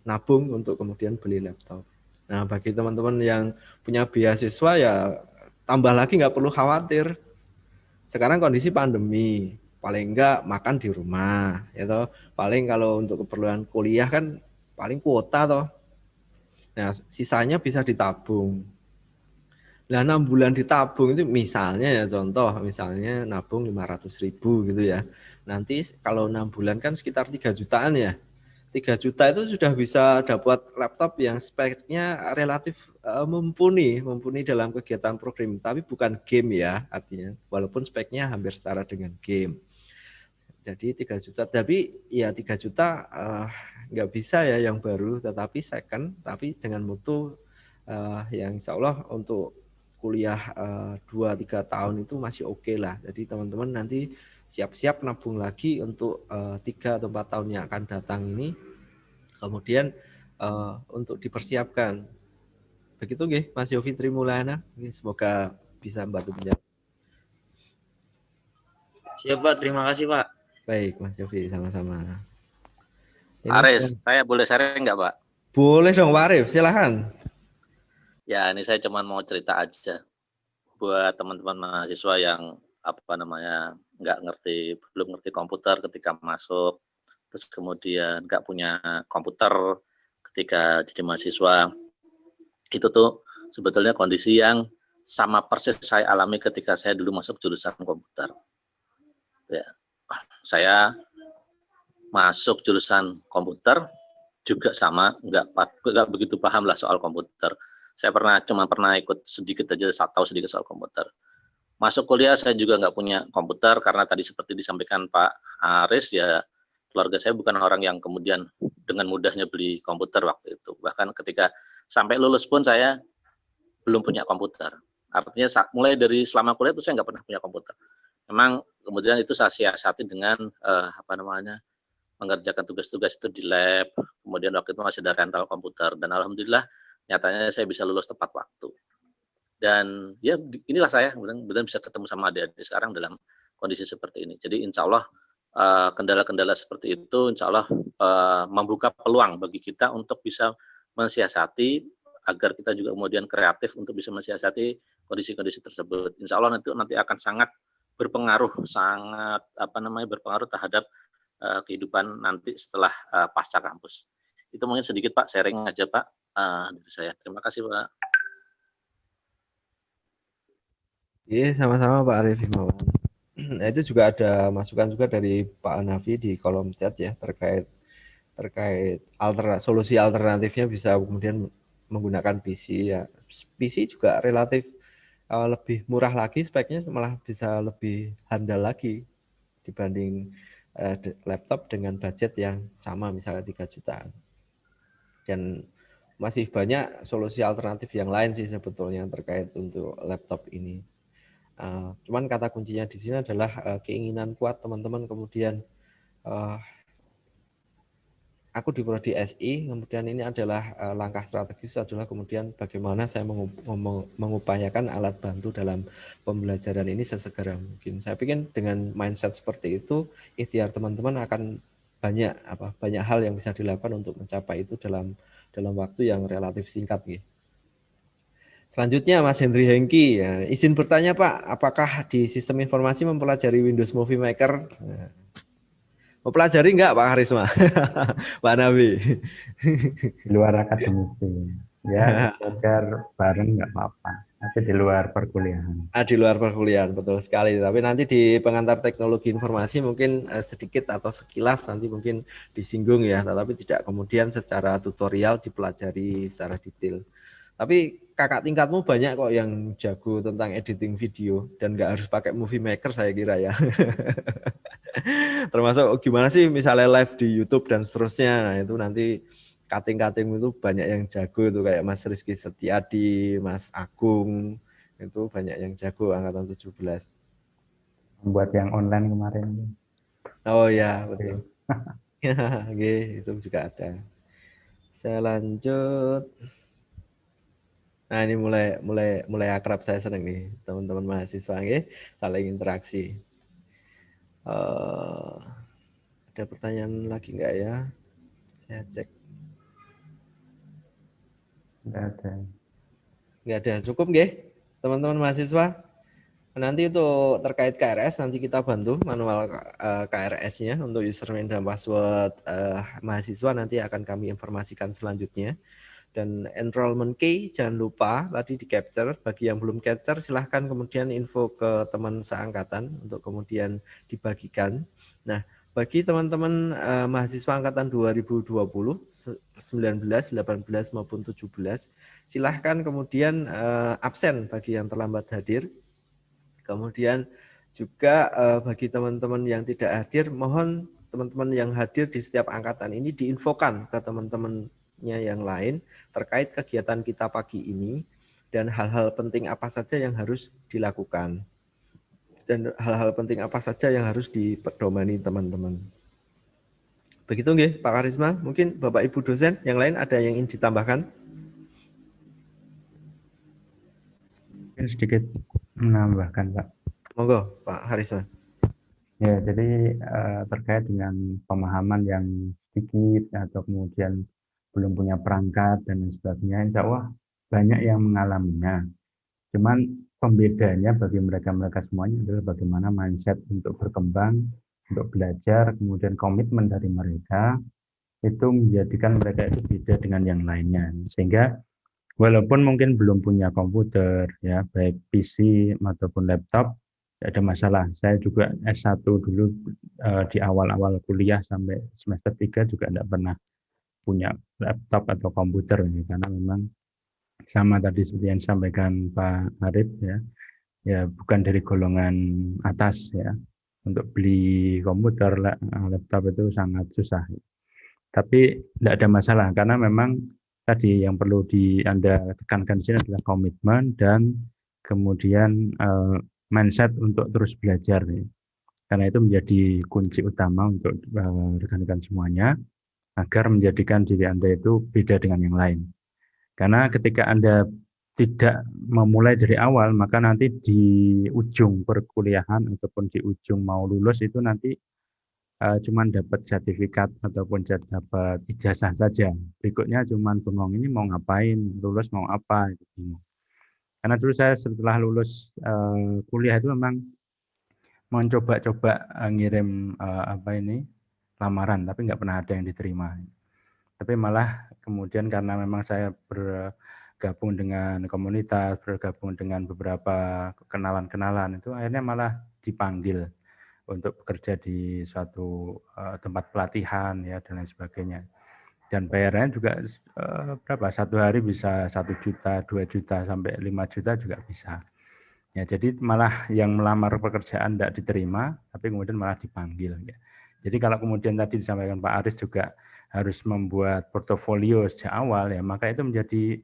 nabung untuk kemudian beli laptop. Nah, bagi teman-teman yang punya beasiswa ya tambah lagi nggak perlu khawatir. Sekarang kondisi pandemi, paling enggak makan di rumah, ya toh. Paling kalau untuk keperluan kuliah kan paling kuota toh. Nah, sisanya bisa ditabung. Nah, 6 bulan ditabung itu misalnya ya contoh, misalnya nabung 500.000 gitu ya. Nanti kalau 6 bulan kan sekitar 3 jutaan ya. 3 juta itu sudah bisa dapat laptop yang speknya relatif mumpuni dalam kegiatan programming, tapi bukan game ya artinya, walaupun speknya hampir setara dengan game. Jadi 3 juta, tapi ya 3 juta nggak bisa ya yang baru, tetapi second, tapi dengan mutu yang insya Allah untuk kuliah 2-3 tahun itu masih oke lah. Jadi teman-teman nanti siap-siap nabung lagi untuk 3 atau 4 tahun yang akan datang ini, kemudian untuk dipersiapkan. Begitu nggih Mas Yofi Trimulana, semoga bisa membantu menjawab. Siap Pak, terima kasih Pak. Baik Mas Yofi, sama-sama. Aris, saya boleh sharing nggak Pak? Boleh dong Pak Arif, silahkan. Ya, ini saya cuma mau cerita aja buat teman-teman mahasiswa yang belum ngerti komputer ketika masuk, terus kemudian nggak punya komputer ketika jadi mahasiswa. Itu tuh sebetulnya kondisi yang sama persis saya alami ketika saya dulu masuk jurusan komputer. Ya, saya masuk jurusan komputer juga sama, nggak begitu paham lah soal komputer. Saya cuma pernah ikut sedikit aja, tahu sedikit soal komputer. Masuk kuliah saya juga nggak punya komputer karena tadi seperti disampaikan Pak Aris, ya keluarga saya bukan orang yang kemudian dengan mudahnya beli komputer waktu itu. Bahkan ketika sampai lulus pun saya belum punya komputer. Artinya mulai dari selama kuliah itu saya nggak pernah punya komputer. Memang kemudian itu saya siasati dengan mengerjakan tugas-tugas itu di lab. Kemudian waktu itu masih ada rental komputer, dan alhamdulillah nyatanya saya bisa lulus tepat waktu. Dan ya inilah saya benar-benar bisa ketemu sama adik-adik sekarang dalam kondisi seperti ini. Jadi insya Allah kendala-kendala seperti itu insya Allah membuka peluang bagi kita untuk bisa mensiasati agar kita juga kemudian kreatif untuk bisa mensiasati kondisi-kondisi tersebut. Insya Allah nanti akan sangat berpengaruh terhadap kehidupan nanti setelah pasca kampus. Itu mungkin sedikit Pak, sharing aja Pak dari saya. Terima kasih Pak. Iya, sama-sama Pak Arif Himawan. Nah, itu juga ada masukan juga dari Pak Hanafi di kolom chat ya terkait solusi alternatifnya bisa kemudian menggunakan PC ya. PC juga relatif lebih murah lagi, speknya malah bisa lebih handal lagi dibanding laptop dengan budget yang sama misalnya 3 jutaan. Dan masih banyak solusi alternatif yang lain sih sebetulnya terkait untuk laptop ini. Cuman kata kuncinya di sini adalah keinginan kuat teman-teman, kemudian aku di prodi SI, kemudian ini adalah langkah strategis adalah kemudian bagaimana saya mengupayakan alat bantu dalam pembelajaran ini sesegera mungkin. Saya pikir dengan mindset seperti itu, ikhtiar teman-teman akan banyak hal yang bisa dilakukan untuk mencapai itu dalam waktu yang relatif singkat gitu. Selanjutnya Mas Hendri Hengki, ya, izin bertanya Pak, apakah di sistem informasi mempelajari Windows Movie Maker? Nah, mempelajari enggak Pak Harisma? Pak Nabi? Di luar akademisi. Ya, belajar bareng nggak apa-apa. Tapi di luar perkuliahan. Di luar perkuliahan, betul sekali. Tapi nanti di pengantar teknologi informasi mungkin sedikit atau sekilas nanti mungkin disinggung ya, tetapi tidak kemudian secara tutorial dipelajari secara detail. Tapi kakak tingkatmu banyak kok yang jago tentang editing video dan nggak harus pakai Movie Maker saya kira ya. Termasuk gimana sih misalnya live di YouTube dan seterusnya. Nah, itu nanti cutting itu banyak yang jago itu kayak Mas Rizky Setiadi, Mas Agung, itu banyak yang jago angkatan 17. Buat yang online kemarin. Oh ya, betul. Itu juga ada. Saya lanjut. Nah, ini mulai akrab, saya senang nih teman-teman mahasiswa saling interaksi. Ada pertanyaan lagi enggak ya? Saya cek. Enggak ada. Cukup nggih, teman-teman mahasiswa? Nanti itu terkait KRS nanti kita bantu manual KRS-nya untuk username dan password mahasiswa nanti akan kami informasikan selanjutnya. Dan enrollment key jangan lupa tadi di capture. Bagi yang belum capture silahkan kemudian info ke teman seangkatan untuk kemudian dibagikan. Nah, bagi teman-teman mahasiswa angkatan 2020, 19, 18 maupun 17, silahkan kemudian absen bagi yang terlambat hadir. Kemudian juga bagi teman-teman yang tidak hadir, mohon teman-teman yang hadir di setiap angkatan ini diinfokan ke teman-temannya yang lain terkait kegiatan kita pagi ini dan hal-hal penting apa saja yang harus dilakukan. Dan hal-hal penting apa saja yang harus dipedomani teman-teman. Begitu nggih, Pak Karisma. Mungkin Bapak Ibu dosen yang lain ada yang ingin ditambahkan? Sedikit menambahkan, Pak. Monggo, Pak Karisma. Ya, jadi terkait dengan pemahaman yang sedikit atau kemudian belum punya perangkat dan lain sebagainya, insya Allah banyak yang mengalaminya. Cuman pembedanya bagi mereka-mereka semuanya adalah bagaimana mindset untuk berkembang, untuk belajar, kemudian komitmen dari mereka itu menjadikan mereka itu beda dengan yang lainnya. Sehingga walaupun mungkin belum punya komputer, ya baik PC maupun laptop, tidak ada masalah. Saya juga S1 dulu di awal-awal kuliah sampai semester 3 juga tidak pernah punya laptop atau komputer, karena memang sama tadi seperti yang disampaikan Pak Arif, ya bukan dari golongan atas, ya untuk beli komputer, laptop itu sangat susah. Tapi tidak ada masalah karena memang tadi yang perlu Anda tekankan di sini adalah komitmen dan kemudian mindset untuk terus belajar, karena itu menjadi kunci utama untuk rekan-rekan semuanya agar menjadikan diri Anda itu beda dengan yang lain. Karena ketika Anda tidak memulai dari awal, maka nanti di ujung perkuliahan ataupun di ujung mau lulus itu nanti cuman dapat sertifikat ataupun dapat ijazah saja. Berikutnya cuman bengong, ini mau ngapain, lulus mau apa, itu bingung. Karena dulu saya setelah lulus kuliah itu memang mencoba-coba ngirim lamaran, tapi nggak pernah ada yang diterima. Tapi malah kemudian karena memang saya bergabung dengan komunitas, bergabung dengan beberapa kenalan-kenalan, itu akhirnya malah dipanggil untuk bekerja di suatu tempat pelatihan, ya dan lain sebagainya. Dan bayarannya juga berapa? Satu hari bisa 1 juta, 2 juta, sampai 5 juta juga bisa. Ya, jadi malah yang melamar pekerjaan tidak diterima, tapi kemudian malah dipanggil. Ya. Jadi kalau kemudian tadi disampaikan Pak Aris juga harus membuat portofolio sejak awal, ya maka itu menjadi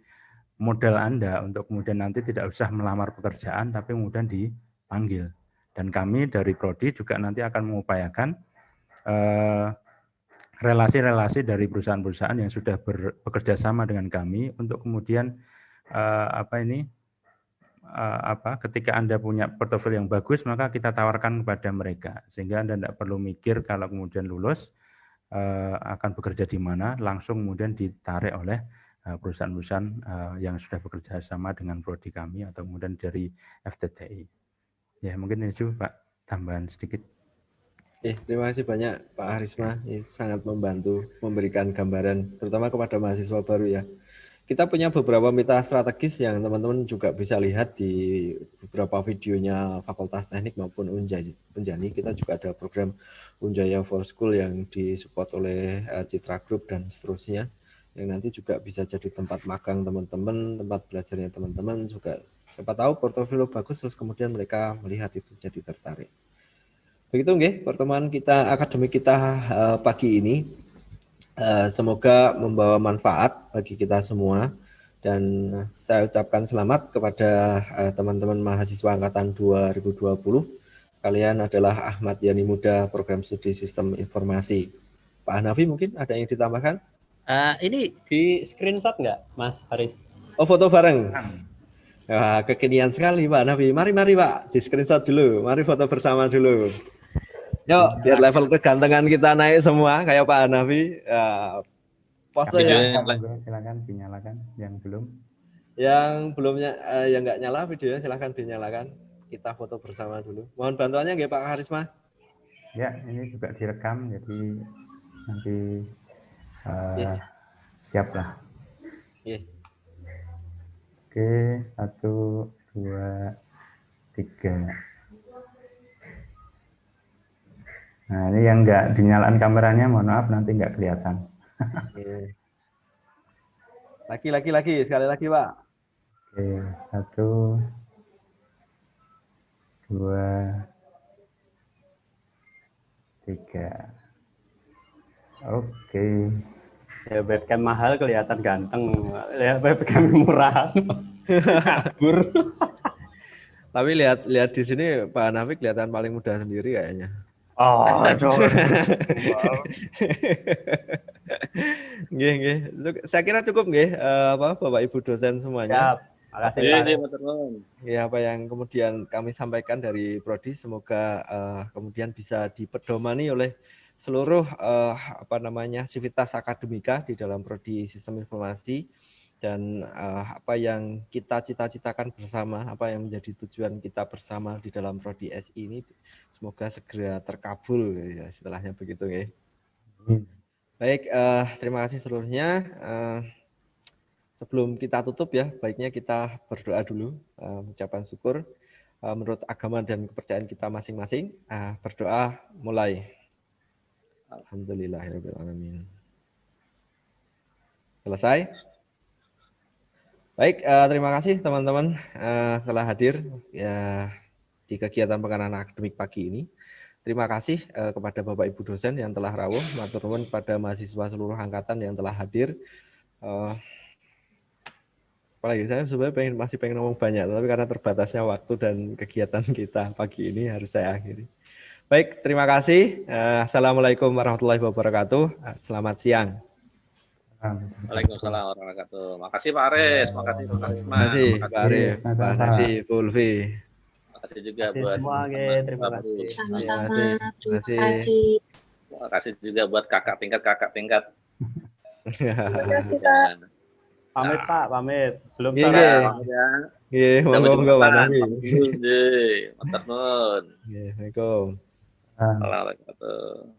modal Anda untuk kemudian nanti tidak usah melamar pekerjaan, tapi kemudian dipanggil. Dan kami dari Prodi juga nanti akan mengupayakan relasi-relasi dari perusahaan-perusahaan yang sudah bekerja sama dengan kami untuk kemudian ketika Anda punya portofolio yang bagus, maka kita tawarkan kepada mereka sehingga Anda tidak perlu mikir kalau kemudian lulus akan bekerja di mana, langsung kemudian ditarik oleh perusahaan-perusahaan yang sudah bekerja sama dengan prodi kami atau kemudian dari FTTI. Ya mungkin itu Pak, tambahan sedikit. Terima kasih banyak Pak Harisma, ini sangat membantu memberikan gambaran terutama kepada mahasiswa baru ya. Kita punya beberapa mitra strategis yang teman-teman juga bisa lihat di beberapa videonya Fakultas Teknik maupun Unjani. Kita juga ada program Unjaya for School yang disupport oleh Citra Group dan seterusnya, yang nanti juga bisa jadi tempat magang teman-teman, tempat belajarnya teman-teman juga. Siapa tahu portofolio bagus terus kemudian mereka melihat itu jadi tertarik. Begitu nggih pertemuan kita akademik kita pagi ini. Semoga membawa manfaat bagi kita semua dan saya ucapkan selamat kepada teman-teman mahasiswa angkatan 2020. Kalian adalah Ahmad Yani Muda Program Studi Sistem Informasi. Pak Hanafi mungkin ada yang ditambahkan? Ini di screenshot nggak Mas Haris? Oh foto bareng. Wah, kekinian sekali Pak Hanafi. Mari Pak di screenshot dulu. Mari foto bersama dulu. Yuk, biar level kegantengan kita naik semua kayak Pak Hanafi. Pose ya. Silakan dinyalakan yang belum. Yang belumnya yang nggak nyala videonya silahkan dinyalakan. Kita foto bersama dulu. Mohon bantuannya nggih Pak Harisma. Ya, ini juga direkam jadi nanti siap lah. Iya. Oke, 1, 2, 3. Nah, ini yang nggak dinyalakan kameranya, mohon maaf nanti nggak kelihatan. Oke. Lagi, sekali lagi, Pak. Oke, 1, 2, 3. Oke. Ya webcam mahal kelihatan ganteng, ya webcam murah kabur. Tapi lihat di sini Pak Hanafi kelihatan paling muda sendiri kayaknya. Oh, aduh. Nggih. Saya kira cukup nggih, Bapak Ibu dosen semuanya. Siap. Makasih, Pak. Ya, apa yang kemudian kami sampaikan dari Prodi semoga kemudian bisa dipedomani oleh seluruh sivitas akademika di dalam Prodi Sistem Informasi, dan apa yang kita cita-citakan bersama, apa yang menjadi tujuan kita bersama di dalam Prodi SI ini semoga segera terkabul ya, istilahnya begitu ya. Baik, terima kasih seluruhnya. Sebelum kita tutup ya, baiknya kita berdoa dulu, ucapan syukur menurut agama dan kepercayaan kita masing-masing. Berdoa mulai. Alhamdulillahirrahmanirrahim. Selesai. Baik, terima kasih teman-teman telah hadir ya di kegiatan pengenalan akademik pagi ini. Terima kasih kepada Bapak Ibu dosen yang telah rawuh, matur nuwun kepada mahasiswa seluruh angkatan yang telah hadir. Apalagi saya sebenarnya masih pengen ngomong banyak, tapi karena terbatasnya waktu dan kegiatan kita pagi ini harus saya akhiri. Baik, terima kasih. Assalamualaikum warahmatullahi wabarakatuh. Selamat siang. Waalaikumsalam warahmatullahi wabarakatuh. Makasih Pak Aris, makasih Pak Aris. Terima kasih Pak Arif, Pak Hanafi, Bu Ulfi. Makasih juga Kasih buat semua, terima kasih. Sama-sama. Terima Terima kasih. Makasih juga buat kakak tingkat. Terima kasih, Pak. Pamit Pak, pamit. Belum Iya, sore. Ya. Iya, monggo Pak Hanafi. Matur nuwun. Assalamualaikum. Assalamualaikum.